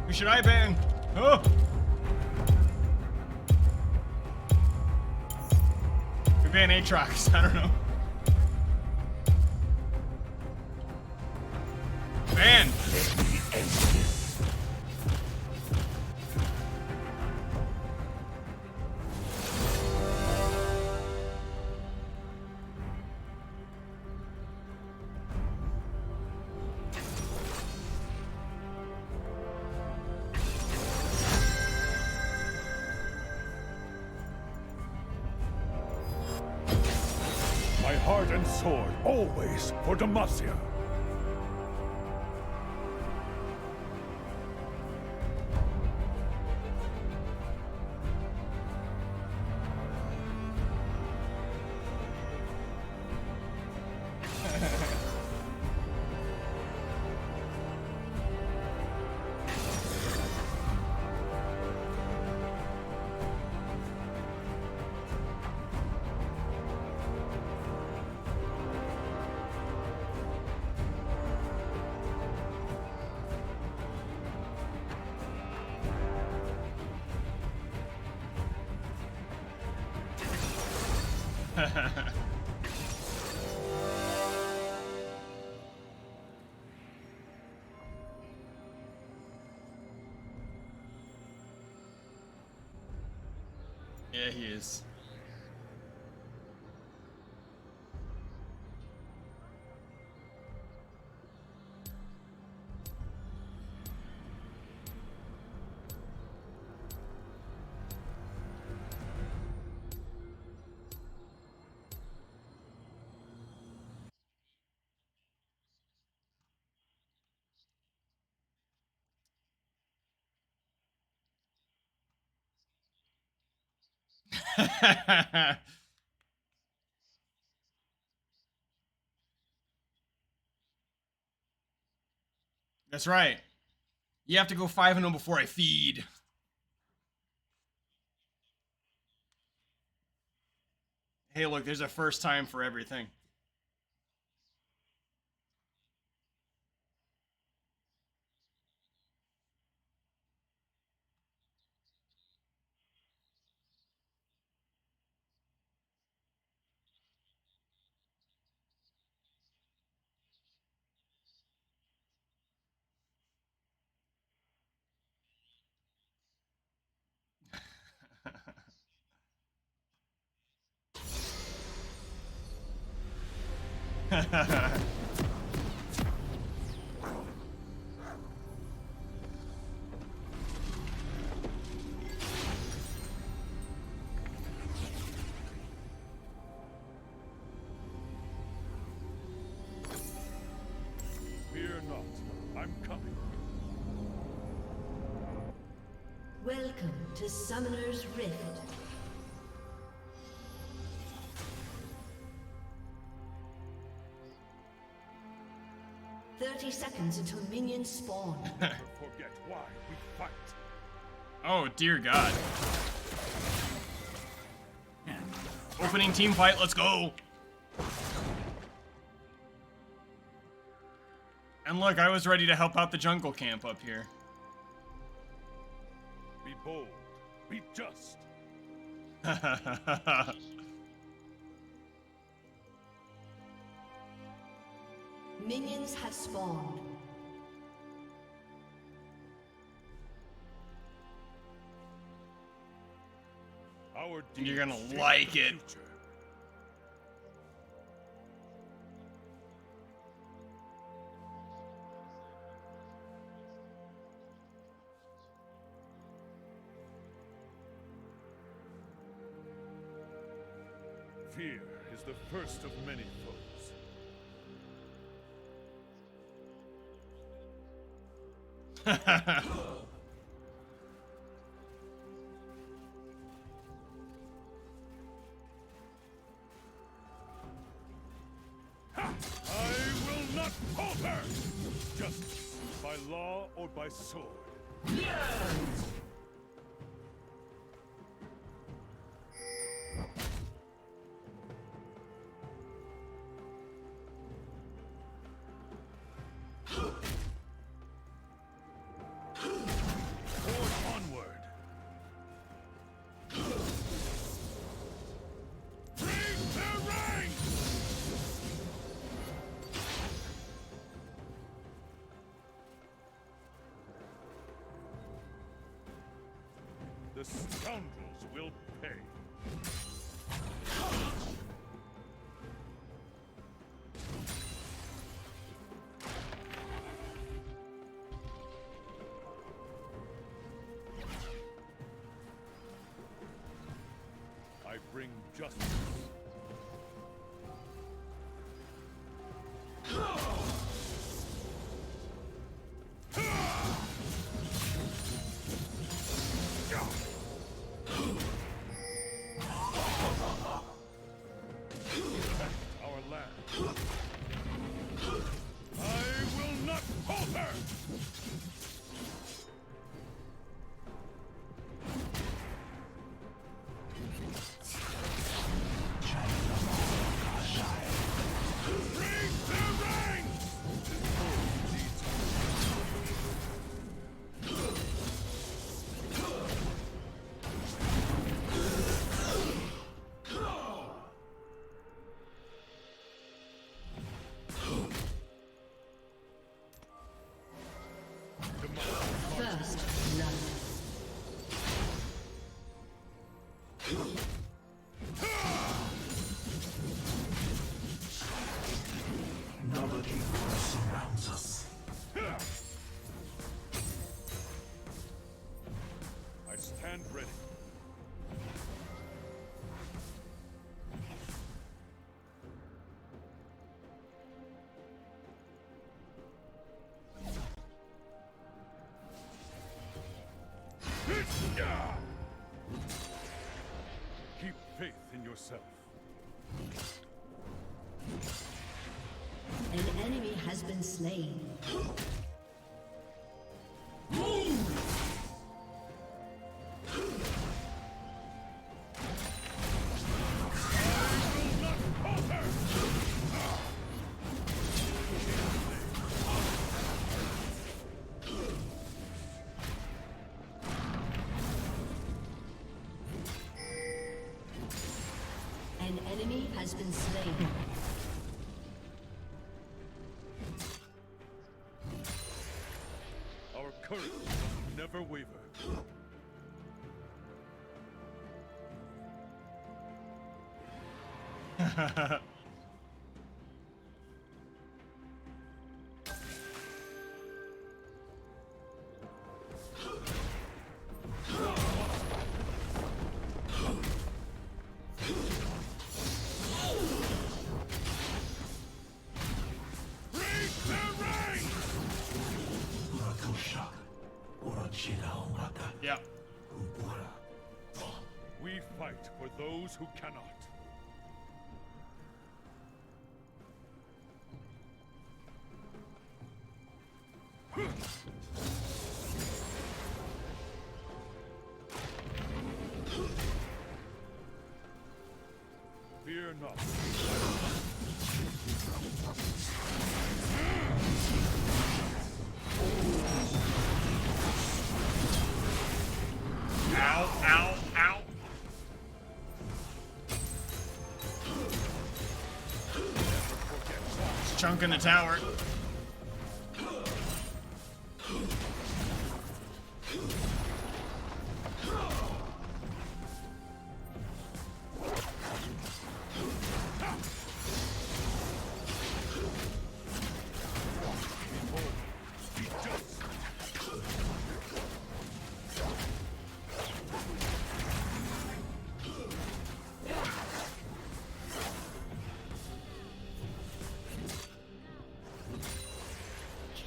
Who should I ban? Oh! We ban Aatrox, I don't know. Ban! My heart and sword, always for Demacia. Yeah, he is. That's right. You have to go 5-0 before I feed. Hey, look, there's a first time for everything. Fear not. I'm coming. Welcome to Summoner's Rift. Seconds until minions spawn. Never forget why we fight. Oh, dear God. Opening team fight, let's go. And look, I was ready to help out the jungle camp up here. Be bold. Be just. Minions have spawned. Our You're gonna deeds shape like the it. future. Fear is the first of many foes. I will not falter! Justice, by law or by sword. Forge onward! Bring the ranks! The scoundrels will pay. I bring justice. Our land. I will not falter! Bring the ranks! First blood. I stand ready. Keep faith in yourself. An enemy has been slain. An enemy has been slain. Our courage never waver. those who cannot. Fear not. Ow, ow, ow. It's chunking the tower.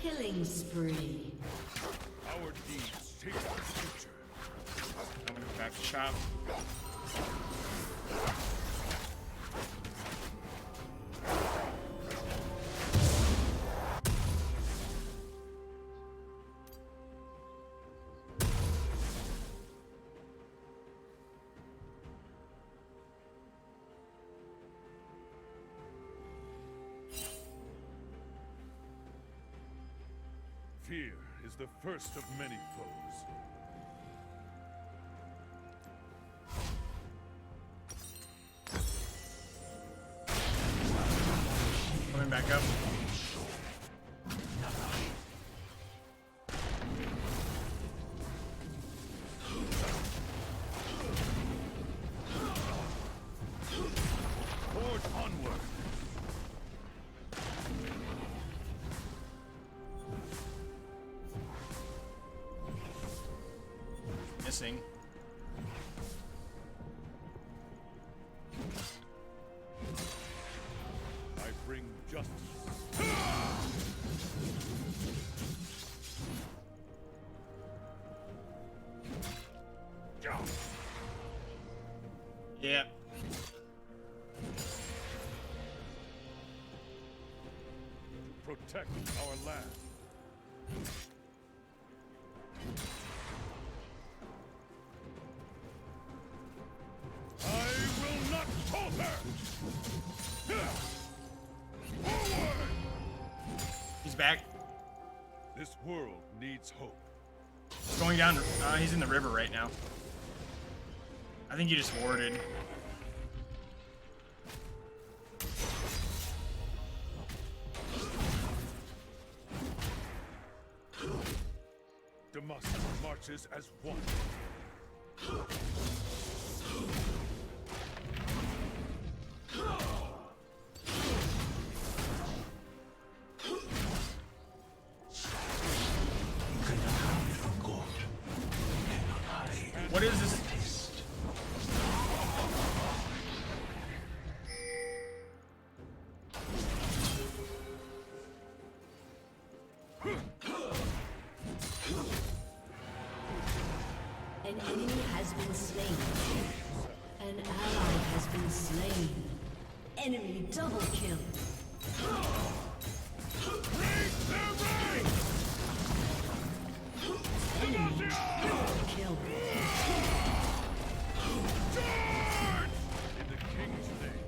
Killing spree. Our deeds shape the future. I'm gonna go back to shop. Fear is the first of many foes. Coming back up. Forge onward. Missing. I bring justice. Yeah. Protect our land. I will not falter! Forward! He's back. This world needs hope. He's going down. He's in the river right now. I think he just warded. Damascus marches as one. What is this? An enemy has been slain. An ally has been slain. Enemy double kill. Enemy triple kill. In the king's name.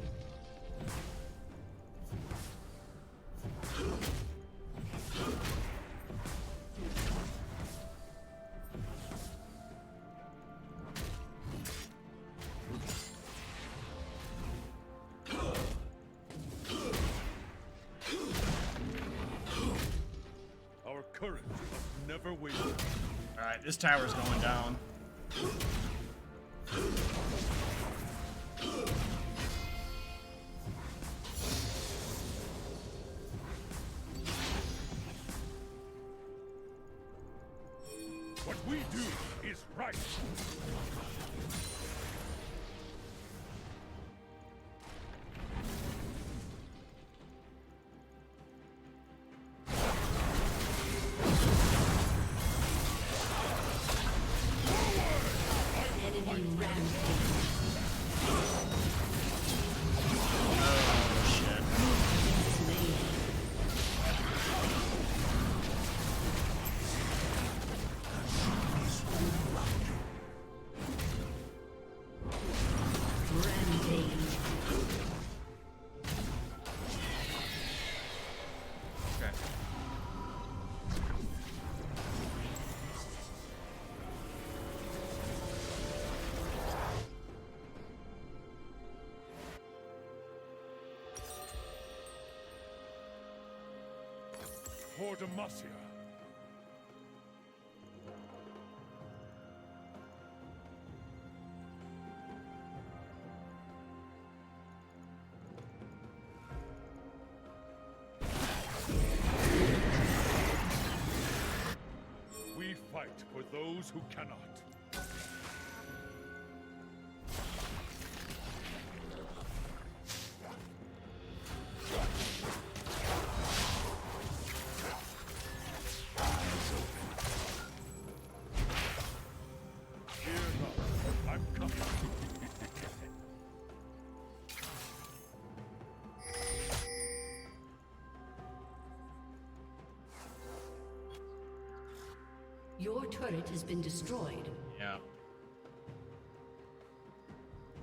Our courage must never waver. All right, this tower's going down. What we do is right. Enemy rampage. for Demacia. We fight for those who cannot. Fear not, I'm coming. Your turret has been destroyed. Yeah.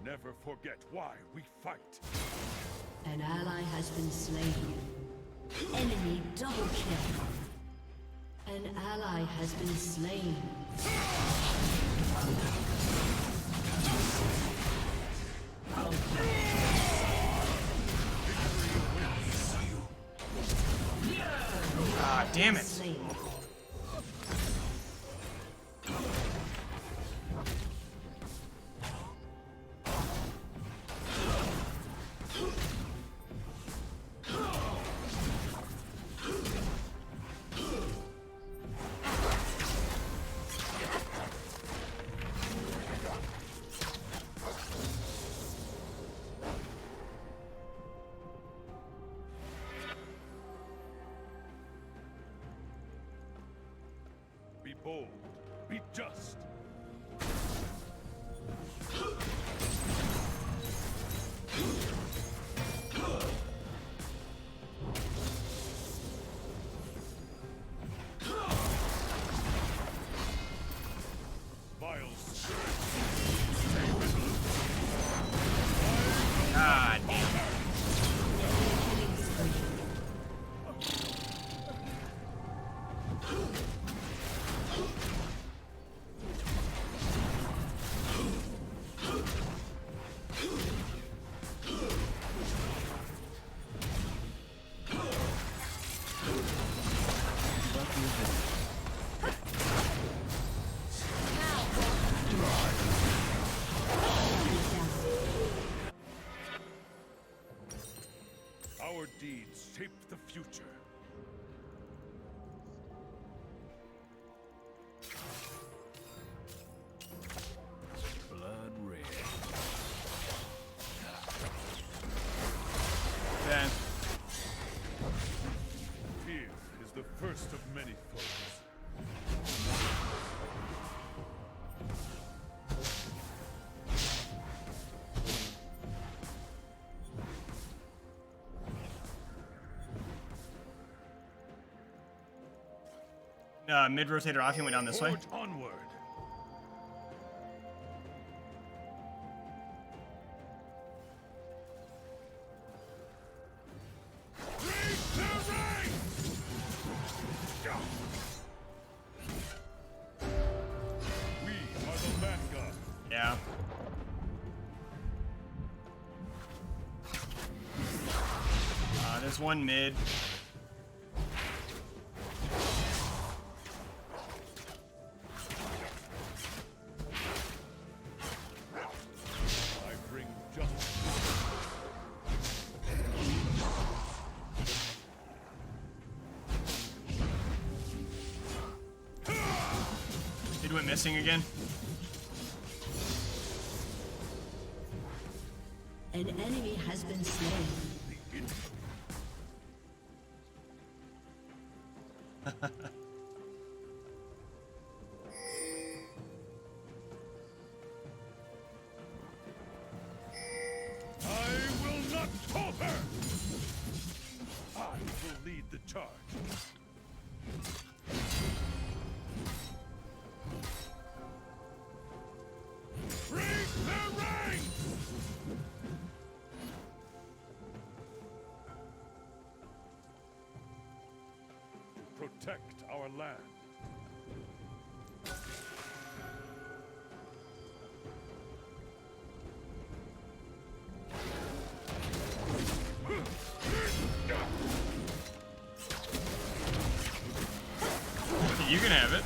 Never forget why we fight. An ally has been slain. Enemy double kill. An ally has been slain. Ah, damn it. Slain. Be bold. Be just. Vile spirit. Stay resolute. God damn it. Our deeds shape the future. Blood red. Okay. Fear is the first of many foes. Mid rotator off, you went down this way. Forge onward. Break the ranks! We are the vanguard. Yeah. There's one mid. I bring justice. Mid went missing again. An enemy has been slain. I will not falter! I will lead the charge. Break the ranks! Protect our land. You can have it.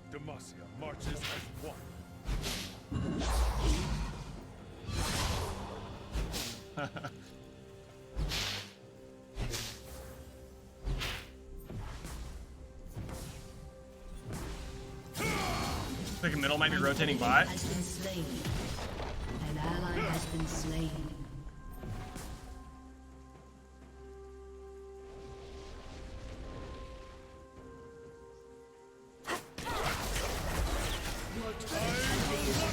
Demacia marches as one. Like a middle might be rotating bot. Has been slain. An ally has been slain. Your turret has been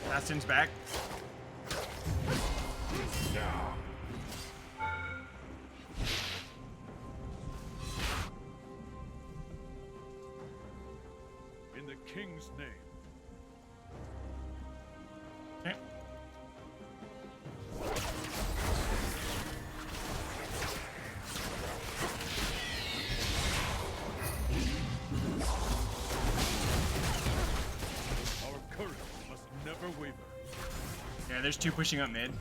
Bastion's back. In the king's name. Okay. Our courage must never waver. Yeah, there's two pushing up mid.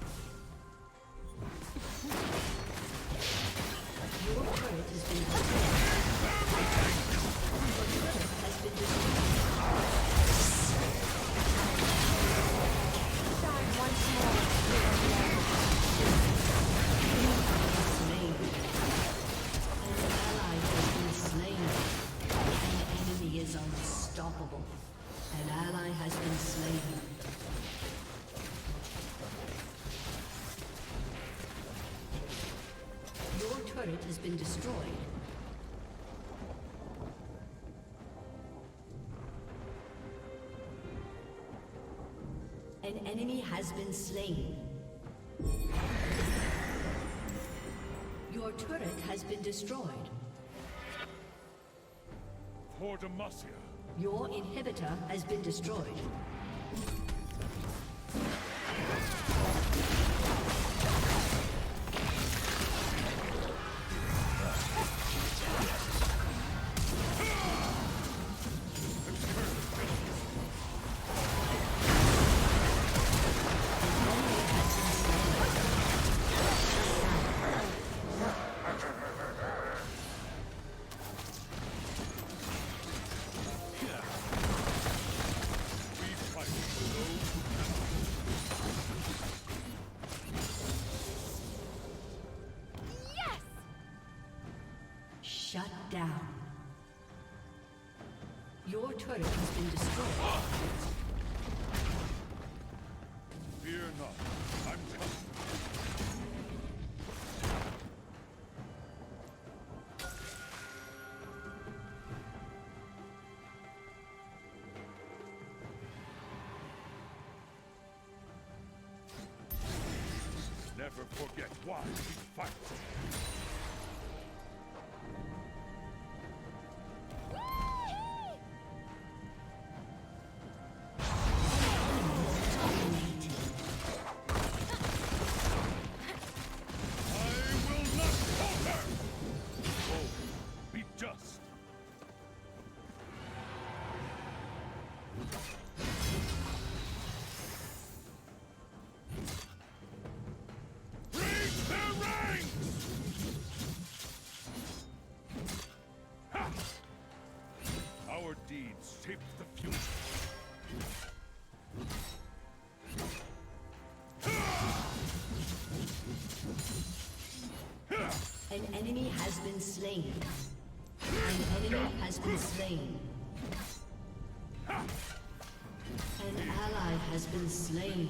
Your turret has been destroyed. Your turret has been destroyed. Shine once more. Slain. An ally has been slain. An enemy is unstoppable. An ally has been slain. Your turret has been destroyed. An enemy has been slain. Your turret has been destroyed. For Demacia. Your inhibitor has been destroyed. We fight for those who Shut down. Your turret has been destroyed. fear not. I'm coming. Never forget why we fight. I will not falter! Oh, be just. Break their ranks! Ha! Our deeds shape the future. An enemy has been slain. An enemy has been slain. An ally has been slain.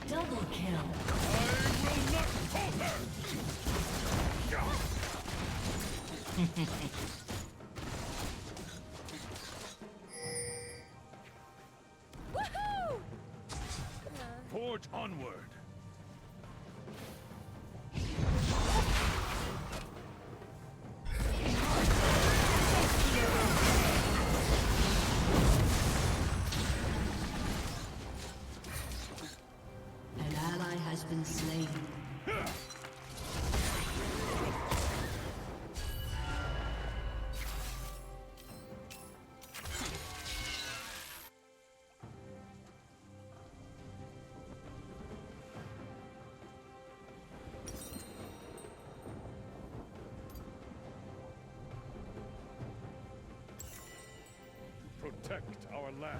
Double kill. I will not falter! Woohoo! Forge onward! protect our land.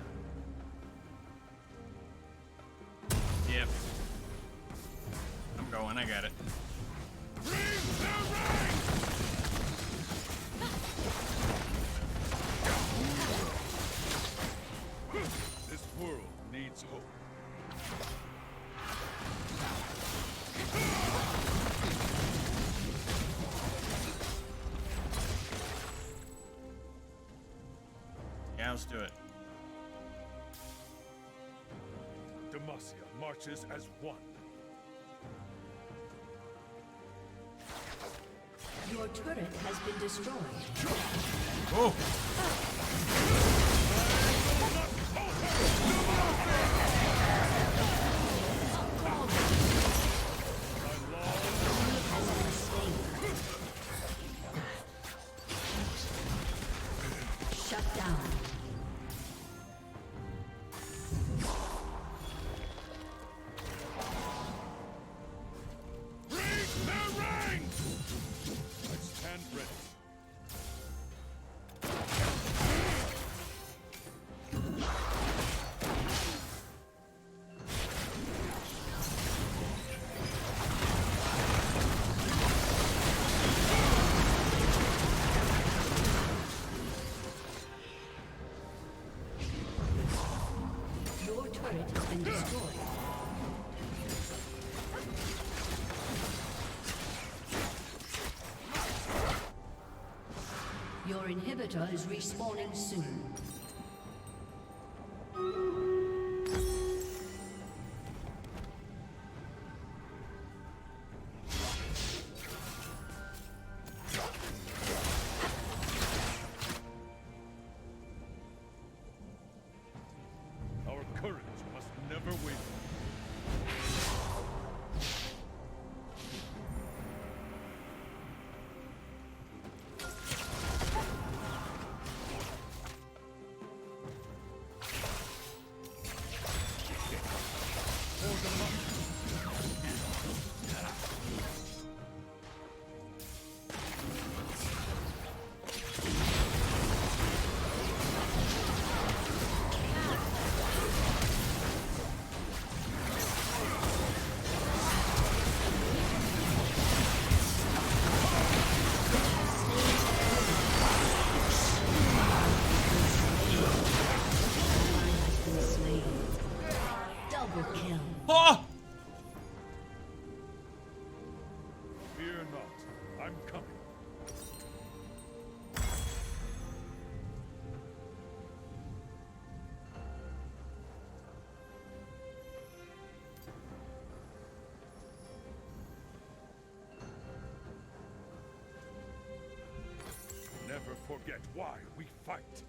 Yep. I'm going. I got it. Bring the rain! This world needs hope. Yeah, let's do it. Demacia marches as one. Your turret has been destroyed. Oh! Shut down. Bring the rain! I stand ready. Your turret has been destroyed. Your inhibitor is respawning soon. Our courage must never waver. Double kill. Oh! Fear not. I'm coming. Never forget why we fight.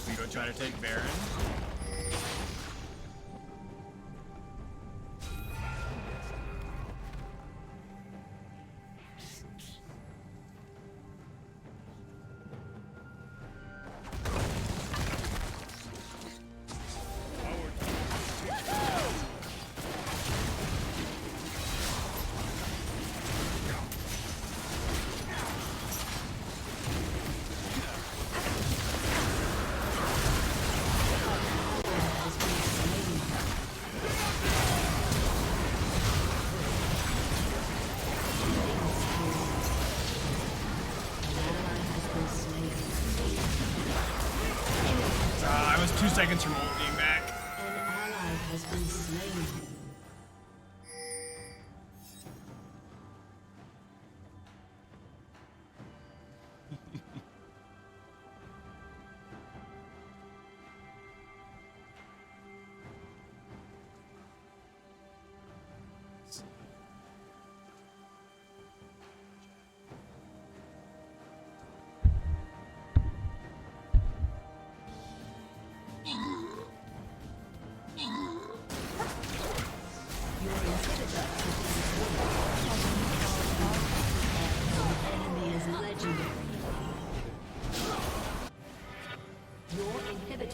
We go try to take Baron. I was 2 seconds from ulting back. An ally has been slain.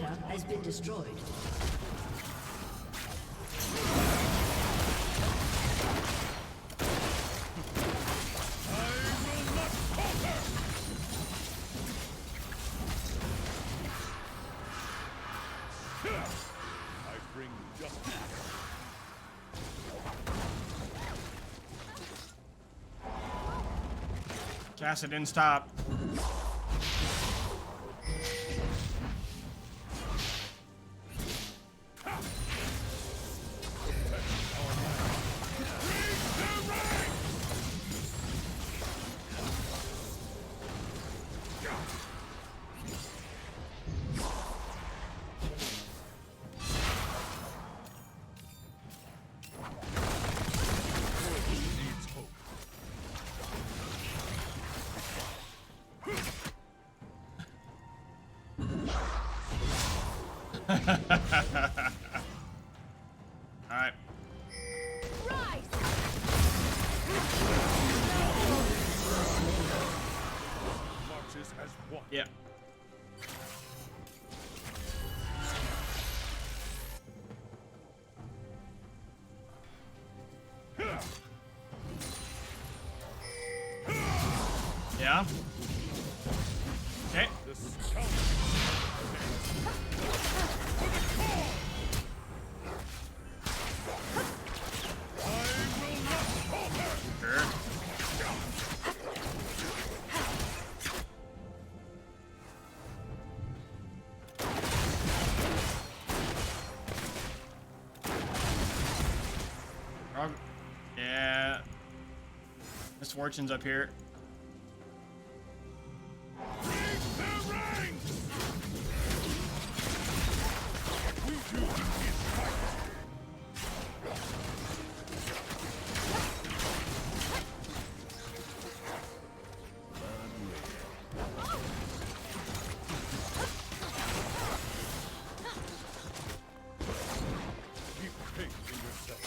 inhibitor has been destroyed. I bring justice. Cast it didn't stop. Alright. Marches as one. Yeah. Yeah. Okay. The scout. Sure. Yeah. Misfortune's up here. Keep faith in yourself.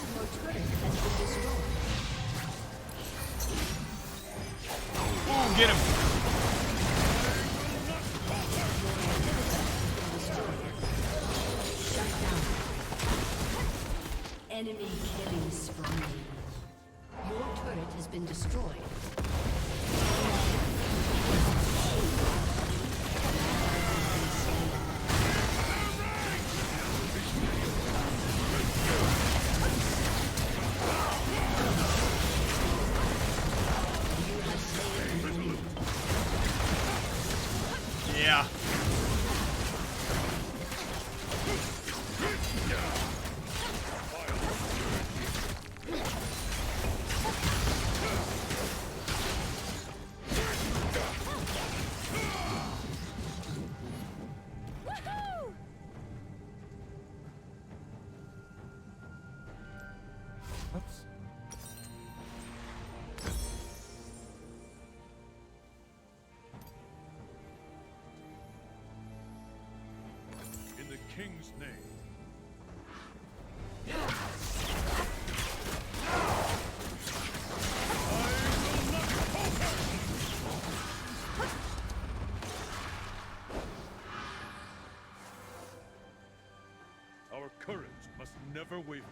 Your turret has been destroyed. Ooh, get him. Shut down. Enemy killing spree. Your turret has been destroyed. You have slain an enemy. Yeah. Oops. In the king's name. Our courage must never waver.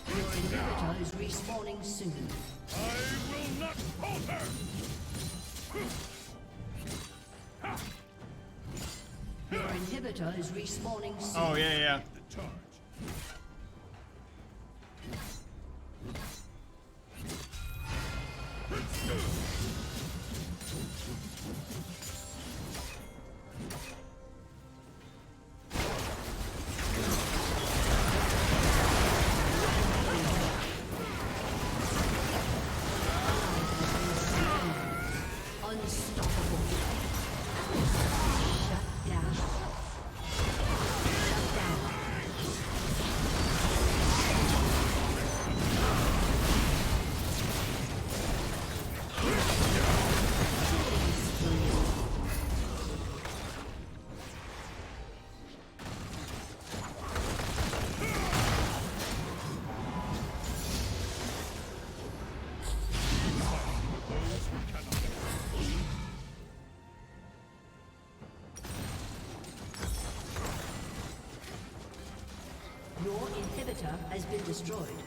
Your inhibitor is respawning soon. I will not falter! Your inhibitor is respawning soon. Oh, yeah, yeah. The charge. Shut down. Shut down. Your inhibitor has been destroyed.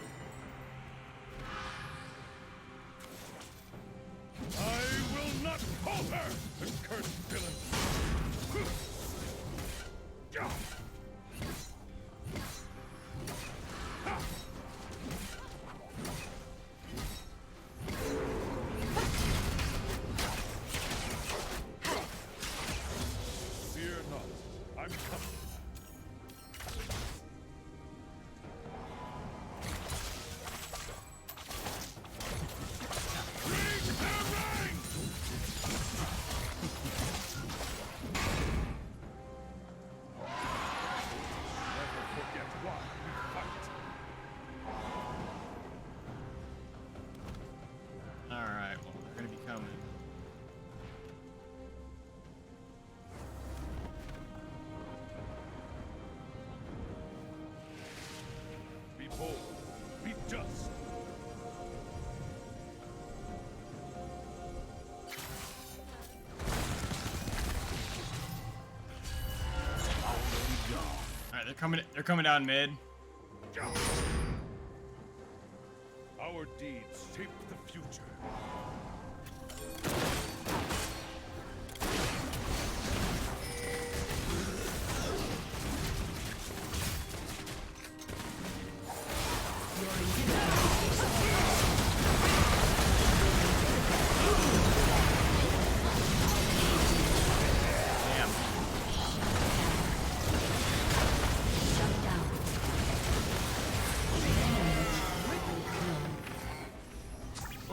I will not falter, the cursed villain! Fear not, I'm coming. Break their ranks! Never forget why we fight. All right, well, they're gonna be coming. Be bold, be just. All right, they're coming. They're coming down mid. Our deeds shape the future. Damn. Shut down.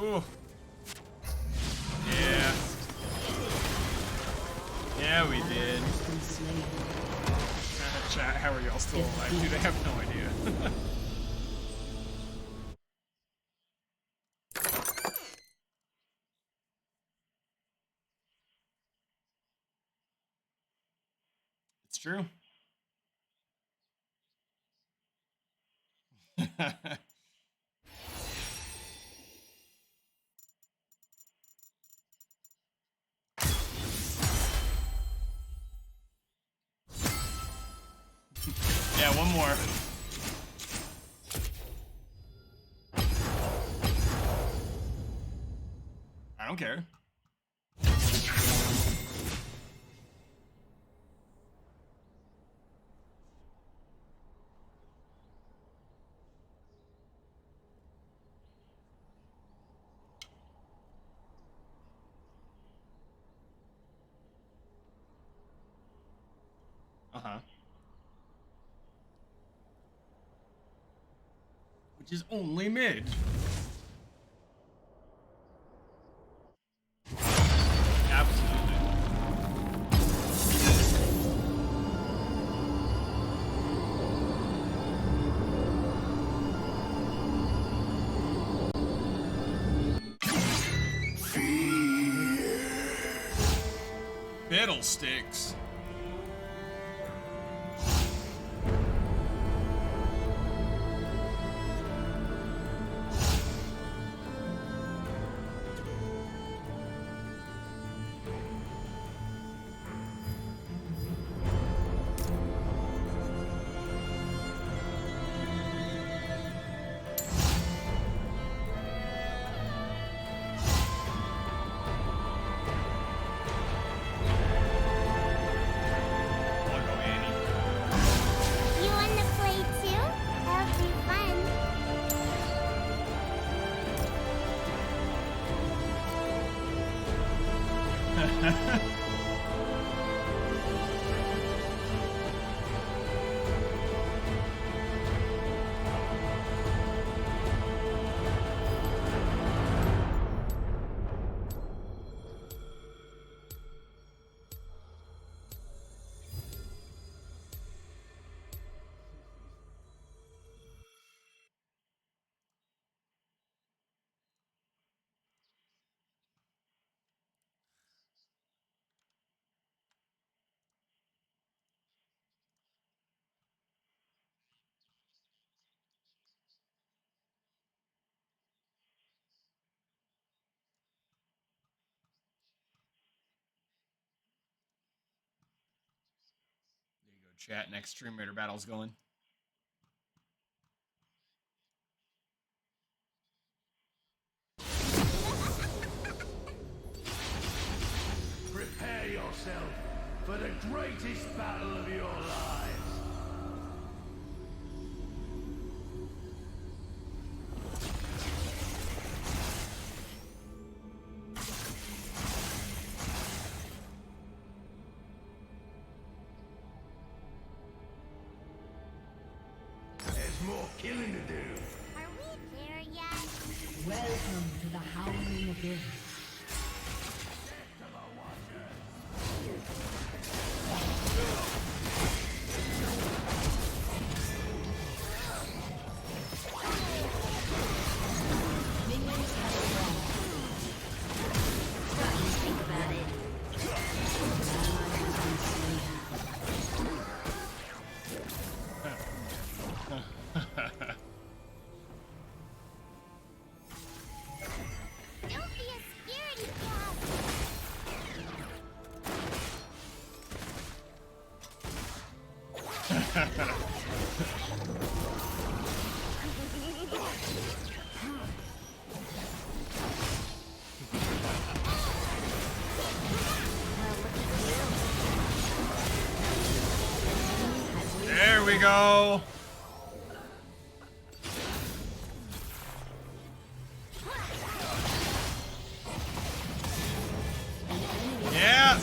Ooh. Yeah. Yeah, we did. Has been slain. Chat, how are y'all still alive? Dude, I have no idea. It's true. Yeah, one more. I don't care. Uh-huh. Which is only mid. Absolutely. Fiddlesticks. Wanna go Annie? You want to play too? That'll be fun. chat next Stream Raider battle's going. Prepare yourself for the greatest battle of your lives. There's more killing to do. Are we there yet? Welcome to the Howling Abyss. Minions have arrived. What do you think about it? Ally has been slain. Don't be a scaredy cat. There we go. Yeah.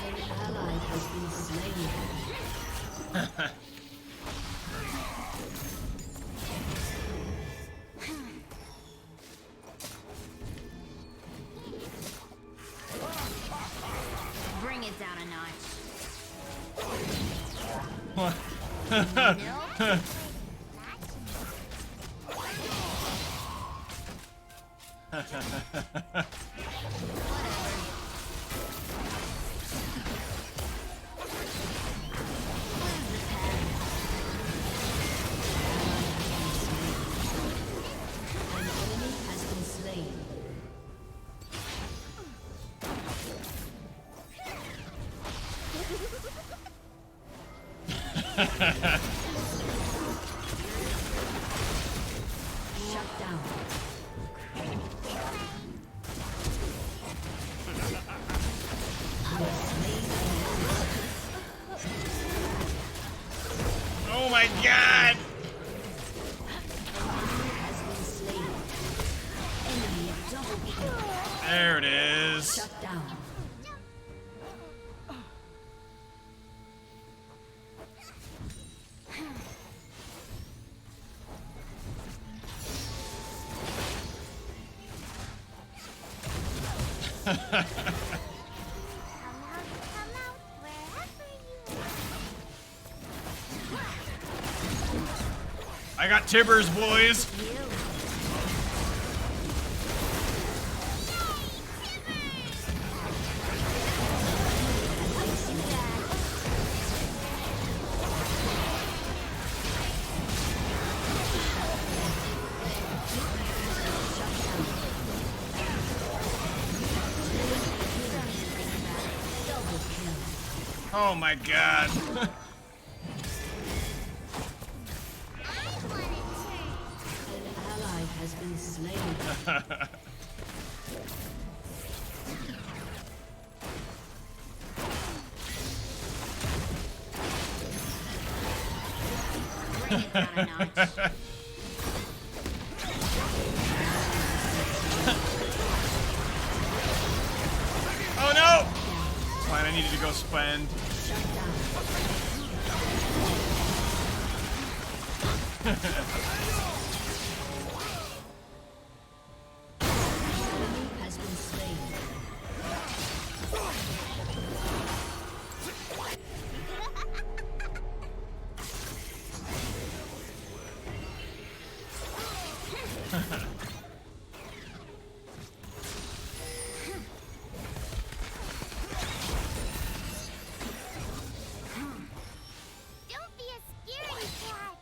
An ally has been slain. Bring it down a notch. An enemy has been slain. Shut down. You have slain an Oh my god. enemy has been slain. Enemy double kill. There it is. Shut down. Come out, wherever you are. I got Tibbers, boys. Double kill. Oh my god. I want a turn. An ally has been slain. Bring it down a notch. Oh no! Fine, I needed to go spend. Enemy has been slain. Don't be a scaredy cat.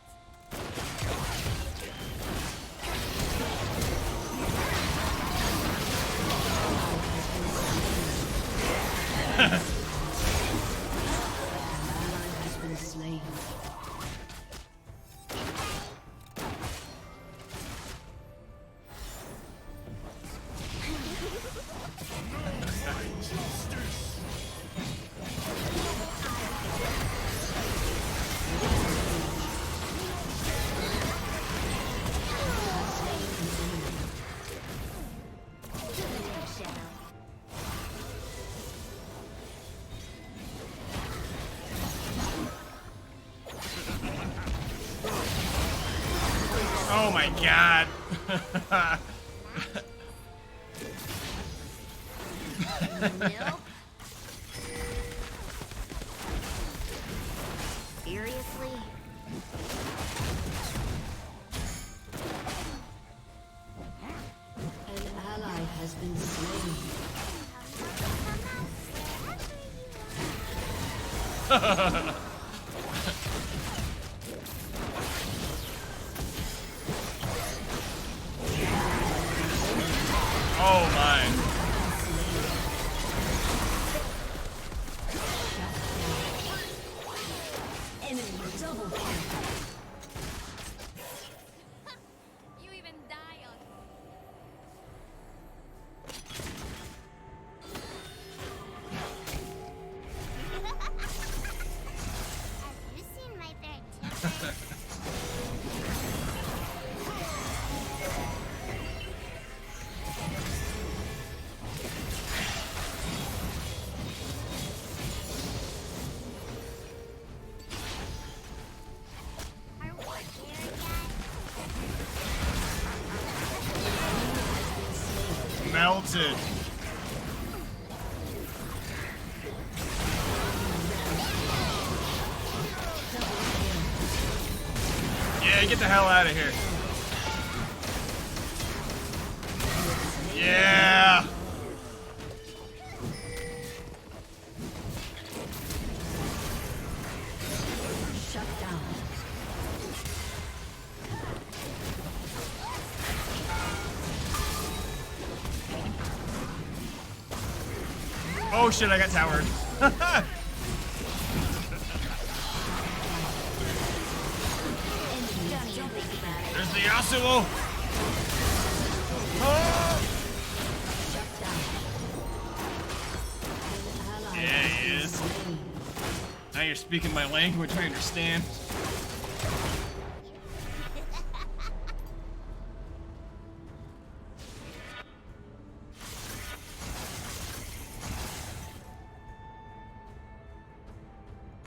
Oh my god. Nope. Seriously? An ally has been slain. Oh my. Enemy double kill. You even die on Have you seen my third temper? Are we there yet? Melted. Yeah, get the hell out of here. Yeah. Shut down. Oh shit, I got towered. There's the Yasuo. Oh. Yeah, he is. Now you're speaking my language, I understand.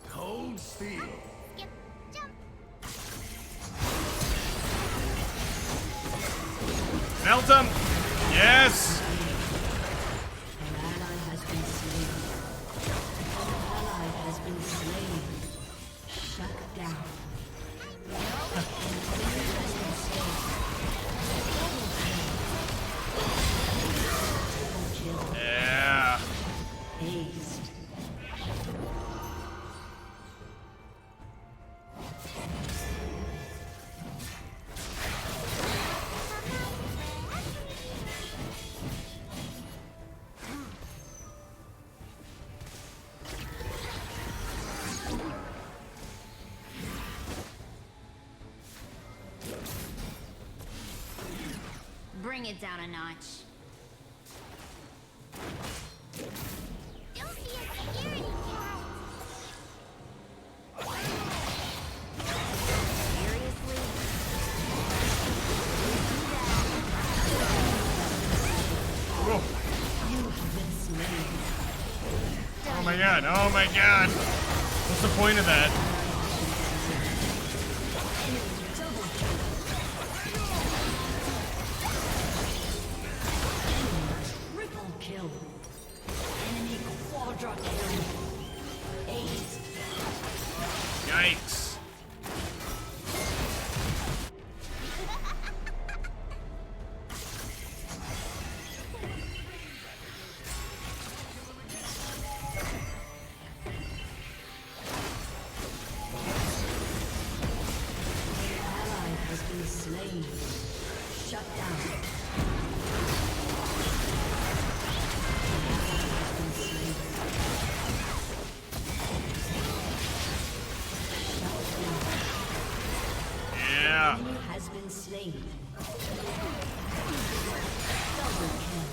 Cold steel. Skip, jump. Melt him. Yes. An ally has been slain. An ally has been slain. Shut down. An enemy has been slain. Double kill. Yeah. Aced. Bring it down a notch. Don't be a scaredy cat. Seriously? Whoa. You have been slain. Oh my god. Oh my god. What's the point of that? Double kill. Triple kill. Enemy quadra kill. Ace. Yikes. Ally has been slain. Shut down. Ally has been slain. Shut down. Yeah. Enemy has been slain. Double kill.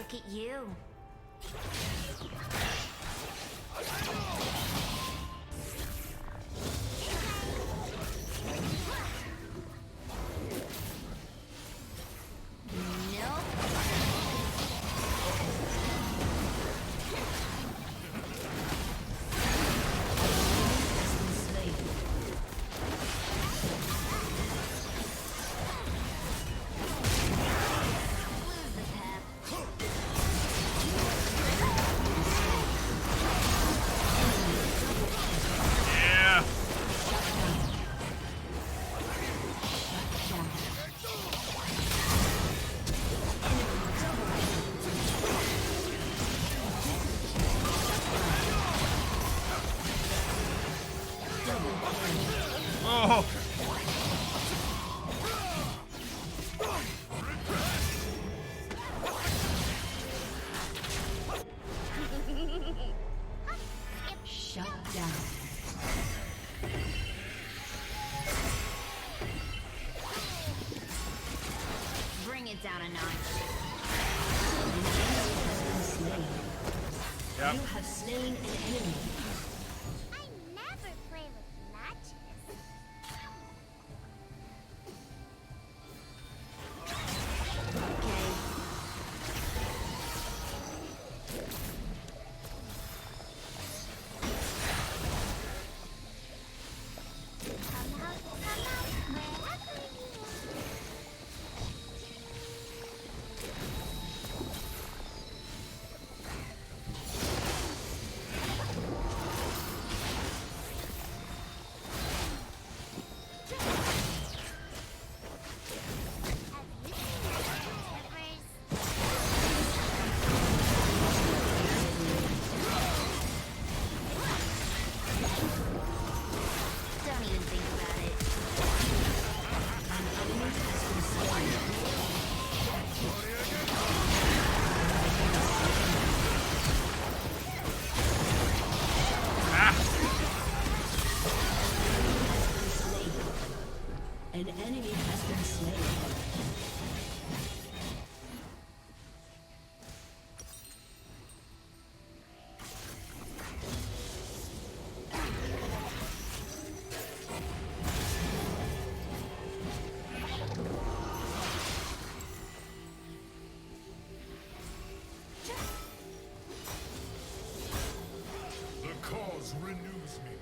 Look at you. Yeah. Oh. Shut down. Bring it down a notch. Slain. Yep. You have slain an enemy. I never play with matches. Okay. Come out, wherever you want. Have you seen Tippers? Don't even think about it. An enemy has been slain. The cause renews me.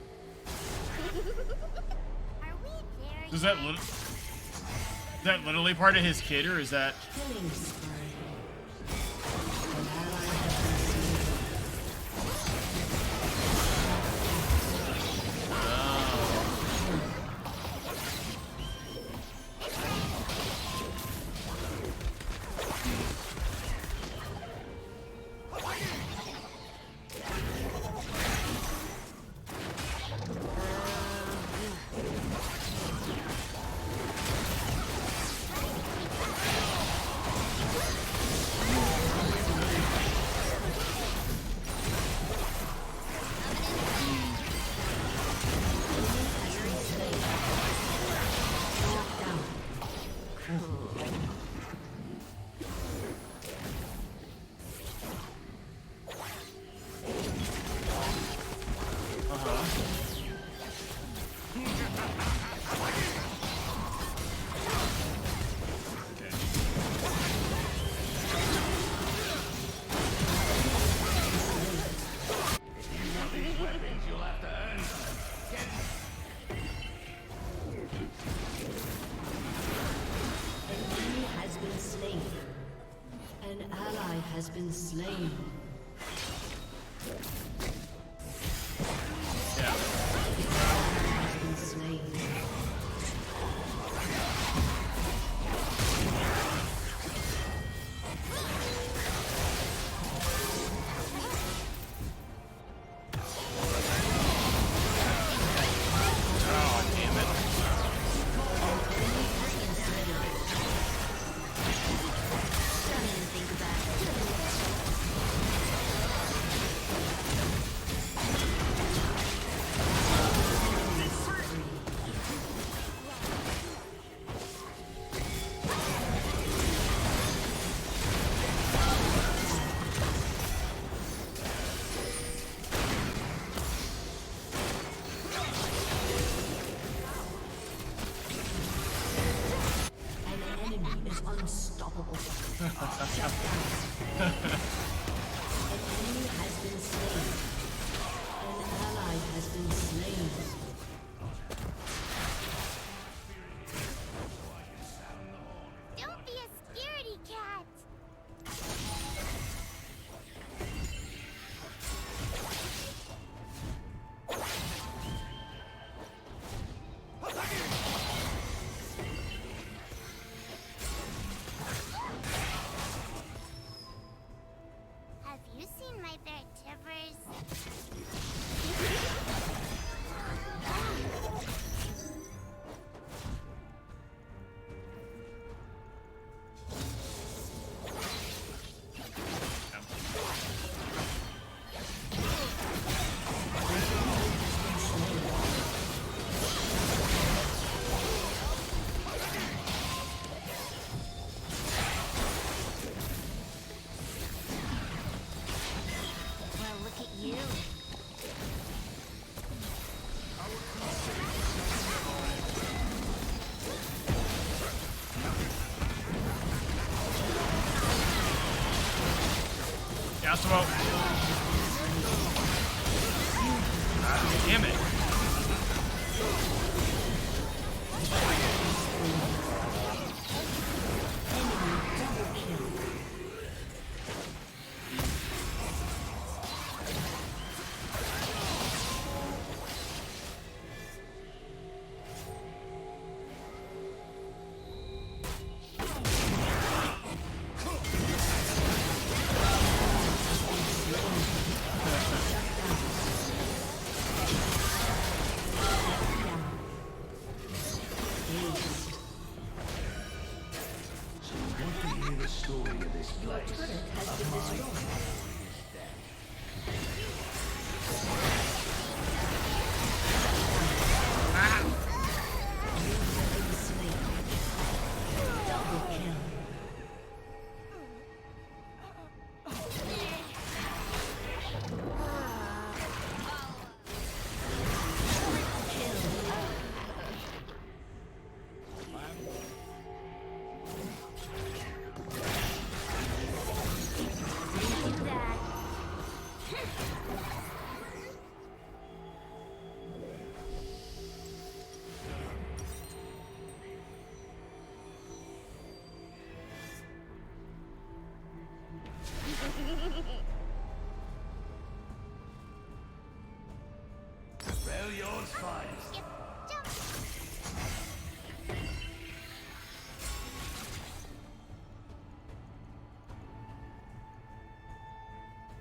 Are we there Is yet? that literally part of his kid, or is that? Killing spree. Has been slain. Yeah. Has been slain. enemy has been slain. An ally has been slain. Don't be a scaredy cat. Have you seen my vertebrae? Well, look at you. Cast him out. Damn it. Your turret has been destroyed. Double kill.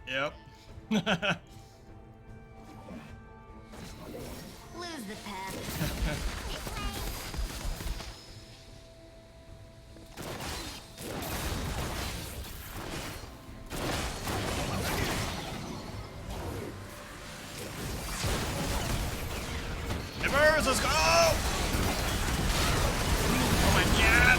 Yep. Lose the path. Embers, let's go! Oh my god!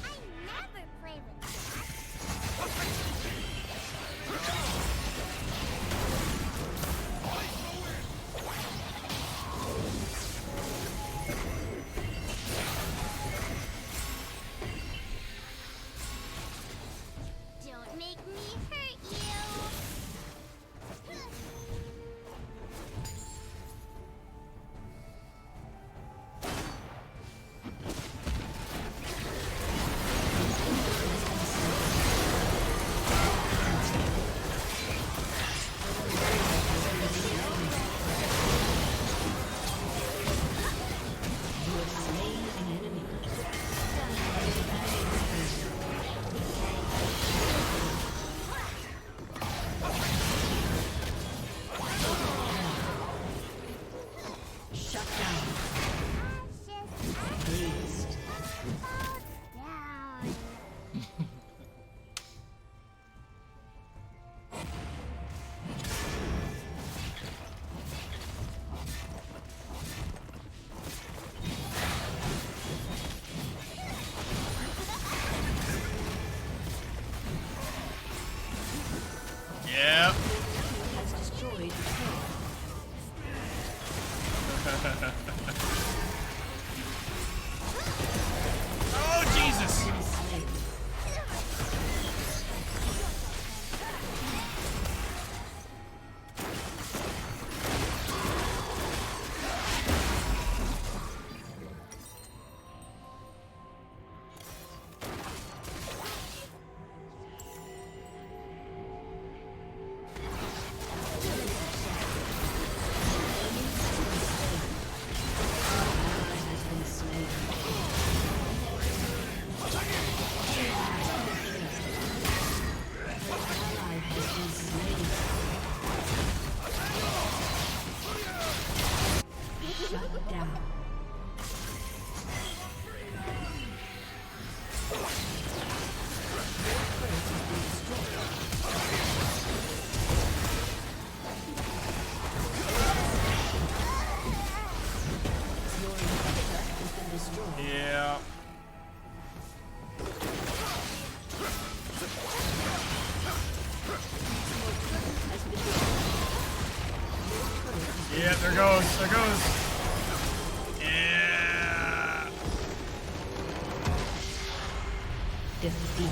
I never play with that. Don't make me hurt you. Yep. Has destroyed a turret. Oh, Jesus! Slain. Shut down. Your inhibitor has been destroyed. Yeah. Has been destroyed. Yeah, there goes. There goes. Yeah. Defeat.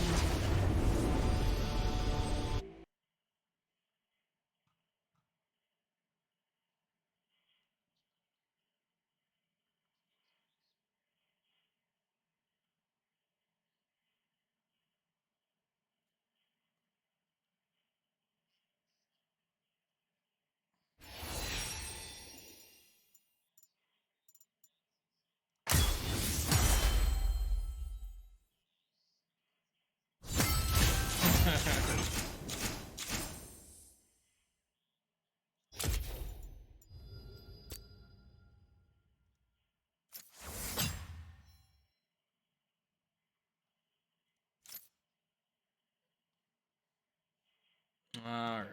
All right.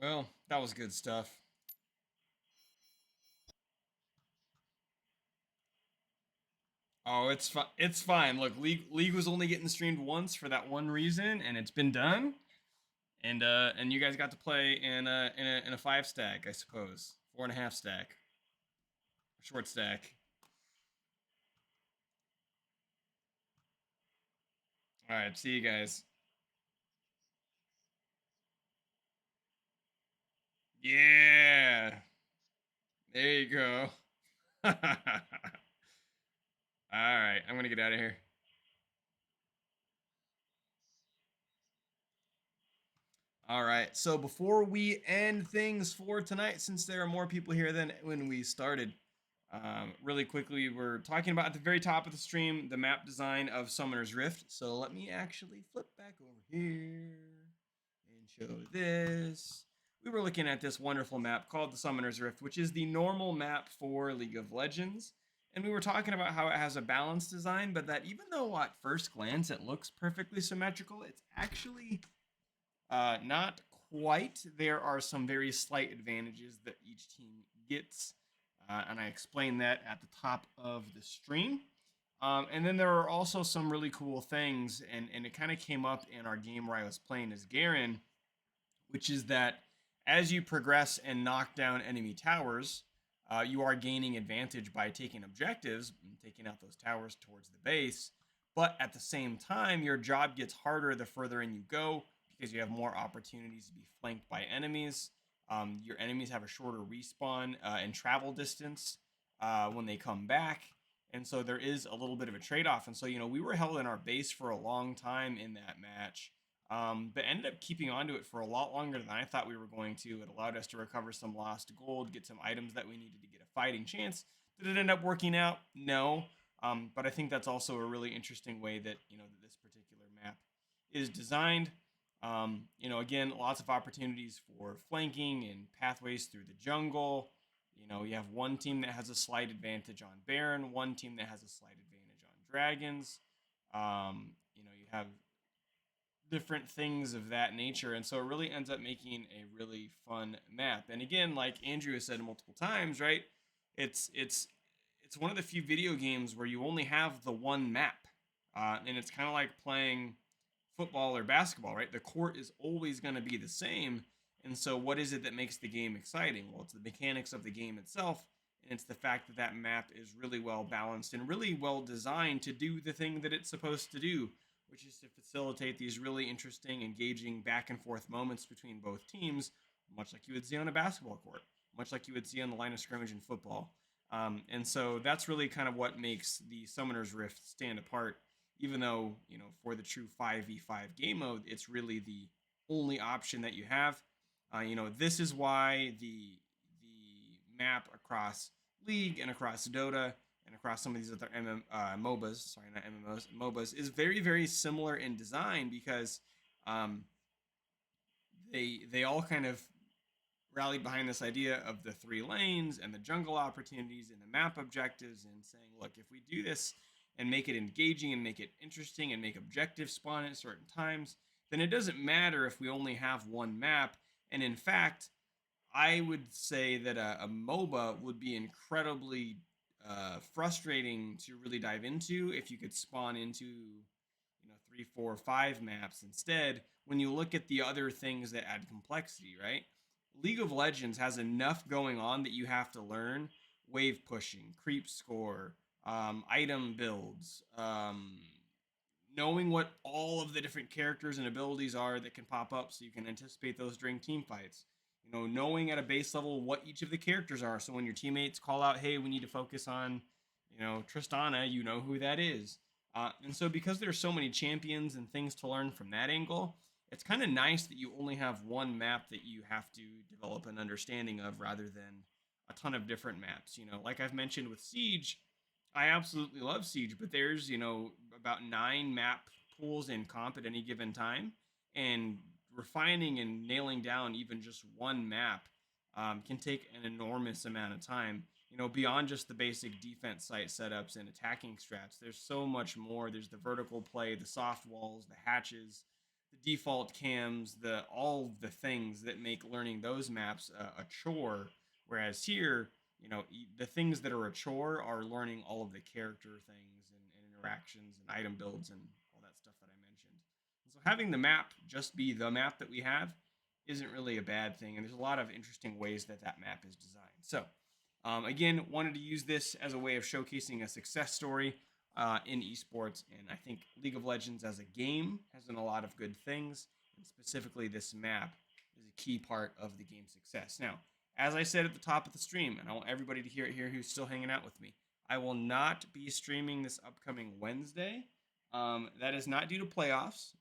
Well, that was good stuff. Oh, it's fine. It's fine. Look, League was only getting streamed once for that one reason, and it's been done. And you guys got to play in a 5 stack, I suppose, 4.5 stack, short stack. All right, see you guys. Yeah, there you go. All right, I'm gonna get out of here. All right, so before we end things for tonight, since there are more people here than when we started, really quickly, we're talking about at the very top of the stream the map design of Summoner's Rift. So let me actually flip back over here and show this. We were looking at this wonderful map called the Summoner's Rift, which is the normal map for League of Legends. And we were talking about how it has a balanced design, but that even though at first glance it looks perfectly symmetrical, it's actually not quite. There are some very slight advantages that each team gets, and I explained that at the top of the stream. And then there are also some really cool things, and it kind of came up in our game where I was playing as Garen, which is that as you progress and knock down enemy towers, you are gaining advantage by taking objectives and taking out those towers towards the base. But at the same time, your job gets harder the further in you go because you have more opportunities to be flanked by enemies. Your enemies have a shorter respawn and travel distance when they come back. And so there is a little bit of a trade-off. And so, we were held in our base for a long time in that match, but ended up keeping onto it for a lot longer than I thought we were going to. It allowed us to recover some lost gold, get some items that we needed to get a fighting chance. Did it end up working out? No. But I think that's also a really interesting way that, that this particular map is designed. Again, lots of opportunities for flanking and pathways through the jungle. You have one team that has a slight advantage on Baron, one team that has a slight advantage on Dragons. You have different things of that nature, and so it really ends up making a really fun map. And again, like Andrew has said multiple times, right? It's one of the few video games where you only have the one map, and it's kind of like playing football or basketball, right? The court is always going to be the same, And so, what is it that makes the game exciting? Well, it's the mechanics of the game itself, and it's the fact that that map is really well balanced and really well designed to do the thing that it's supposed to do, which is to facilitate these really interesting, engaging back and forth moments between both teams, much like you would see on a basketball court, much like you would see on the line of scrimmage in football. And so that's really kind of what makes the Summoner's Rift stand apart, even though, for the true 5v5 game mode, it's really the only option that you have. This is why the map across League and across Dota and across some of these other MOBAs, sorry, not MMOs, MOBAs, is very, very similar in design because they all kind of rallied behind this idea of the 3 lanes and the jungle opportunities and the map objectives and saying, look, if we do this and make it engaging and make it interesting and make objectives spawn at certain times, then it doesn't matter if we only have one map. And in fact, I would say that a MOBA would be incredibly frustrating to really dive into if you could spawn into 3, 4, 5 maps instead. When you look at the other things that add complexity, right? League of Legends has enough going on that you have to learn: wave pushing, creep score, item builds, knowing what all of the different characters and abilities are that can pop up so you can anticipate those during team fights. Knowing at a base level what each of the characters are. So when your teammates call out, hey, we need to focus on, Tristana, you know who that is. And so because there's so many champions and things to learn from that angle, it's kind of nice that you only have one map that you have to develop an understanding of rather than a ton of different maps. Like I've mentioned with Siege, I absolutely love Siege, but there's, about 9 map pools in comp at any given time. And refining and nailing down even just one map can take an enormous amount of time. Beyond just the basic defense site setups and attacking strats, there's so much more. There's the vertical play, the soft walls, the hatches, the default cams, all the things that make learning those maps a chore. Whereas here, the things that are a chore are learning all of the character things and interactions and item builds and all that stuff that I mentioned. And so having the map just be the map that we have isn't really a bad thing. And there's a lot of interesting ways that map is designed. So again, wanted to use this as a way of showcasing a success story in esports. And I think League of Legends as a game has done a lot of good things. And specifically this map is a key part of the game's success. Now, as I said at the top of the stream, and I want everybody to hear it here who's still hanging out with me, I will not be streaming this upcoming Wednesday. That is not due to playoffs,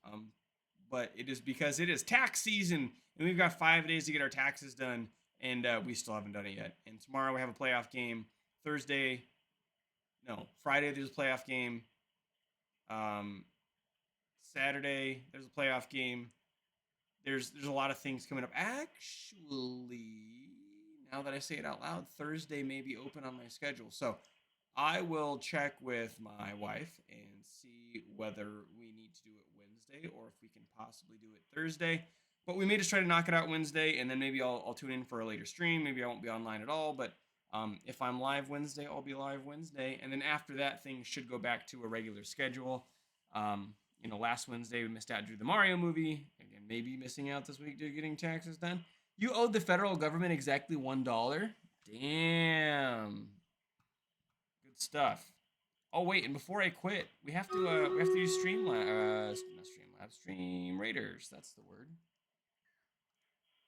but it is because it is tax season, and we've got 5 days to get our taxes done, and we still haven't done it yet. And tomorrow we have a playoff game. Friday there's a playoff game. Saturday there's a playoff game. There's a lot of things coming up. Actually, now that I say it out loud, Thursday may be open on my schedule. So I will check with my wife and see whether we need to do it Wednesday or if we can possibly do it Thursday. But we may just try to knock it out Wednesday, and then maybe I'll tune in for a later stream. Maybe I won't be online at all, but if I'm live Wednesday, I'll be live Wednesday. And then after that, things should go back to a regular schedule. Last Wednesday we missed out due to the Mario movie. Again, maybe missing out this week due to getting taxes done. You owed the federal government exactly $1. Damn. Good stuff. Oh wait, and before I quit, we have to use Stream Raiders. That's the word.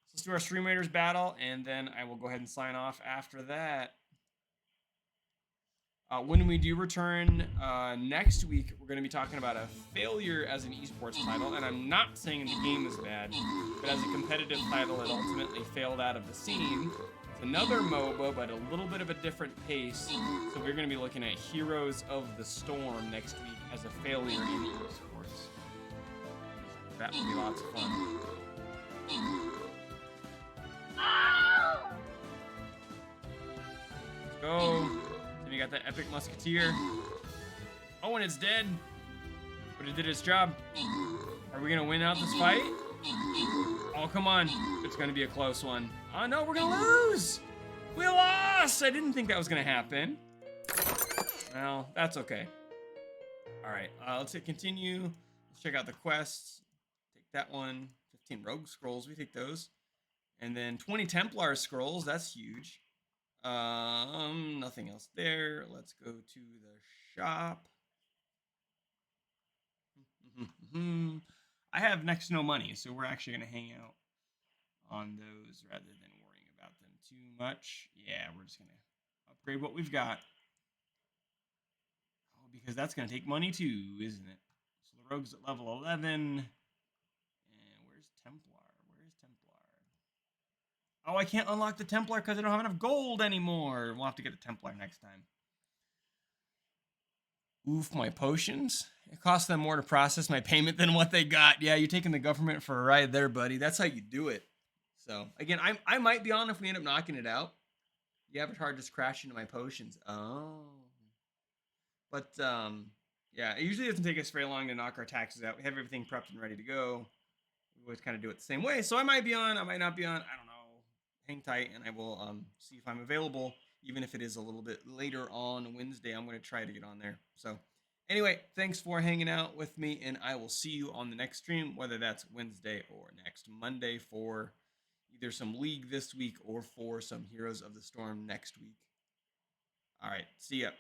So let's do our Stream Raiders battle, and then I will go ahead and sign off after that. When we do return next week, we're going to be talking about a failure as an esports title, and I'm not saying the game is bad, but as a competitive title, it ultimately failed out of the scene. It's another MOBA, but a little bit of a different pace, so we're going to be looking at Heroes of the Storm next week as a failure in esports. That will be lots of fun. Let's go. You got that epic musketeer. Oh, and it's dead. But it did its job. Are we gonna win out this fight? Oh, come on. It's gonna be a close one. Oh no, we're gonna lose! We lost! I didn't think that was gonna happen. Well, that's okay. Alright, let's hit continue. Let's check out the quests. Take that one. 15 rogue scrolls, we take those. And then 20 Templar scrolls. That's huge. Nothing else there. Let's go to the shop. I have next to no money, so we're actually going to hang out on those rather than worrying about them too much. Yeah, we're just going to upgrade what we've got. Oh, because that's going to take money too, isn't it? So the rogue's at level 11. And where's Templar? Where's Templar? Oh, I can't unlock the Templar because I don't have enough gold anymore. We'll have to get the Templar next time. Oof, my potions. It costs them more to process my payment than what they got. Yeah, you're taking the government for a ride there, buddy. That's how you do it. So, again, I might be on if we end up knocking it out. The avatar just crashed into my potions. Oh. But, yeah, it usually doesn't take us very long to knock our taxes out. We have everything prepped and ready to go. We always kind of do it the same way. So I might be on, I might not be on. I don't know. Hang tight, and I will see if I'm available. Even if it is a little bit later on Wednesday, I'm going to try to get on there. So anyway, thanks for hanging out with me, and I will see you on the next stream, whether that's Wednesday or next Monday for either some League this week or for some Heroes of the Storm next week. All right, see ya.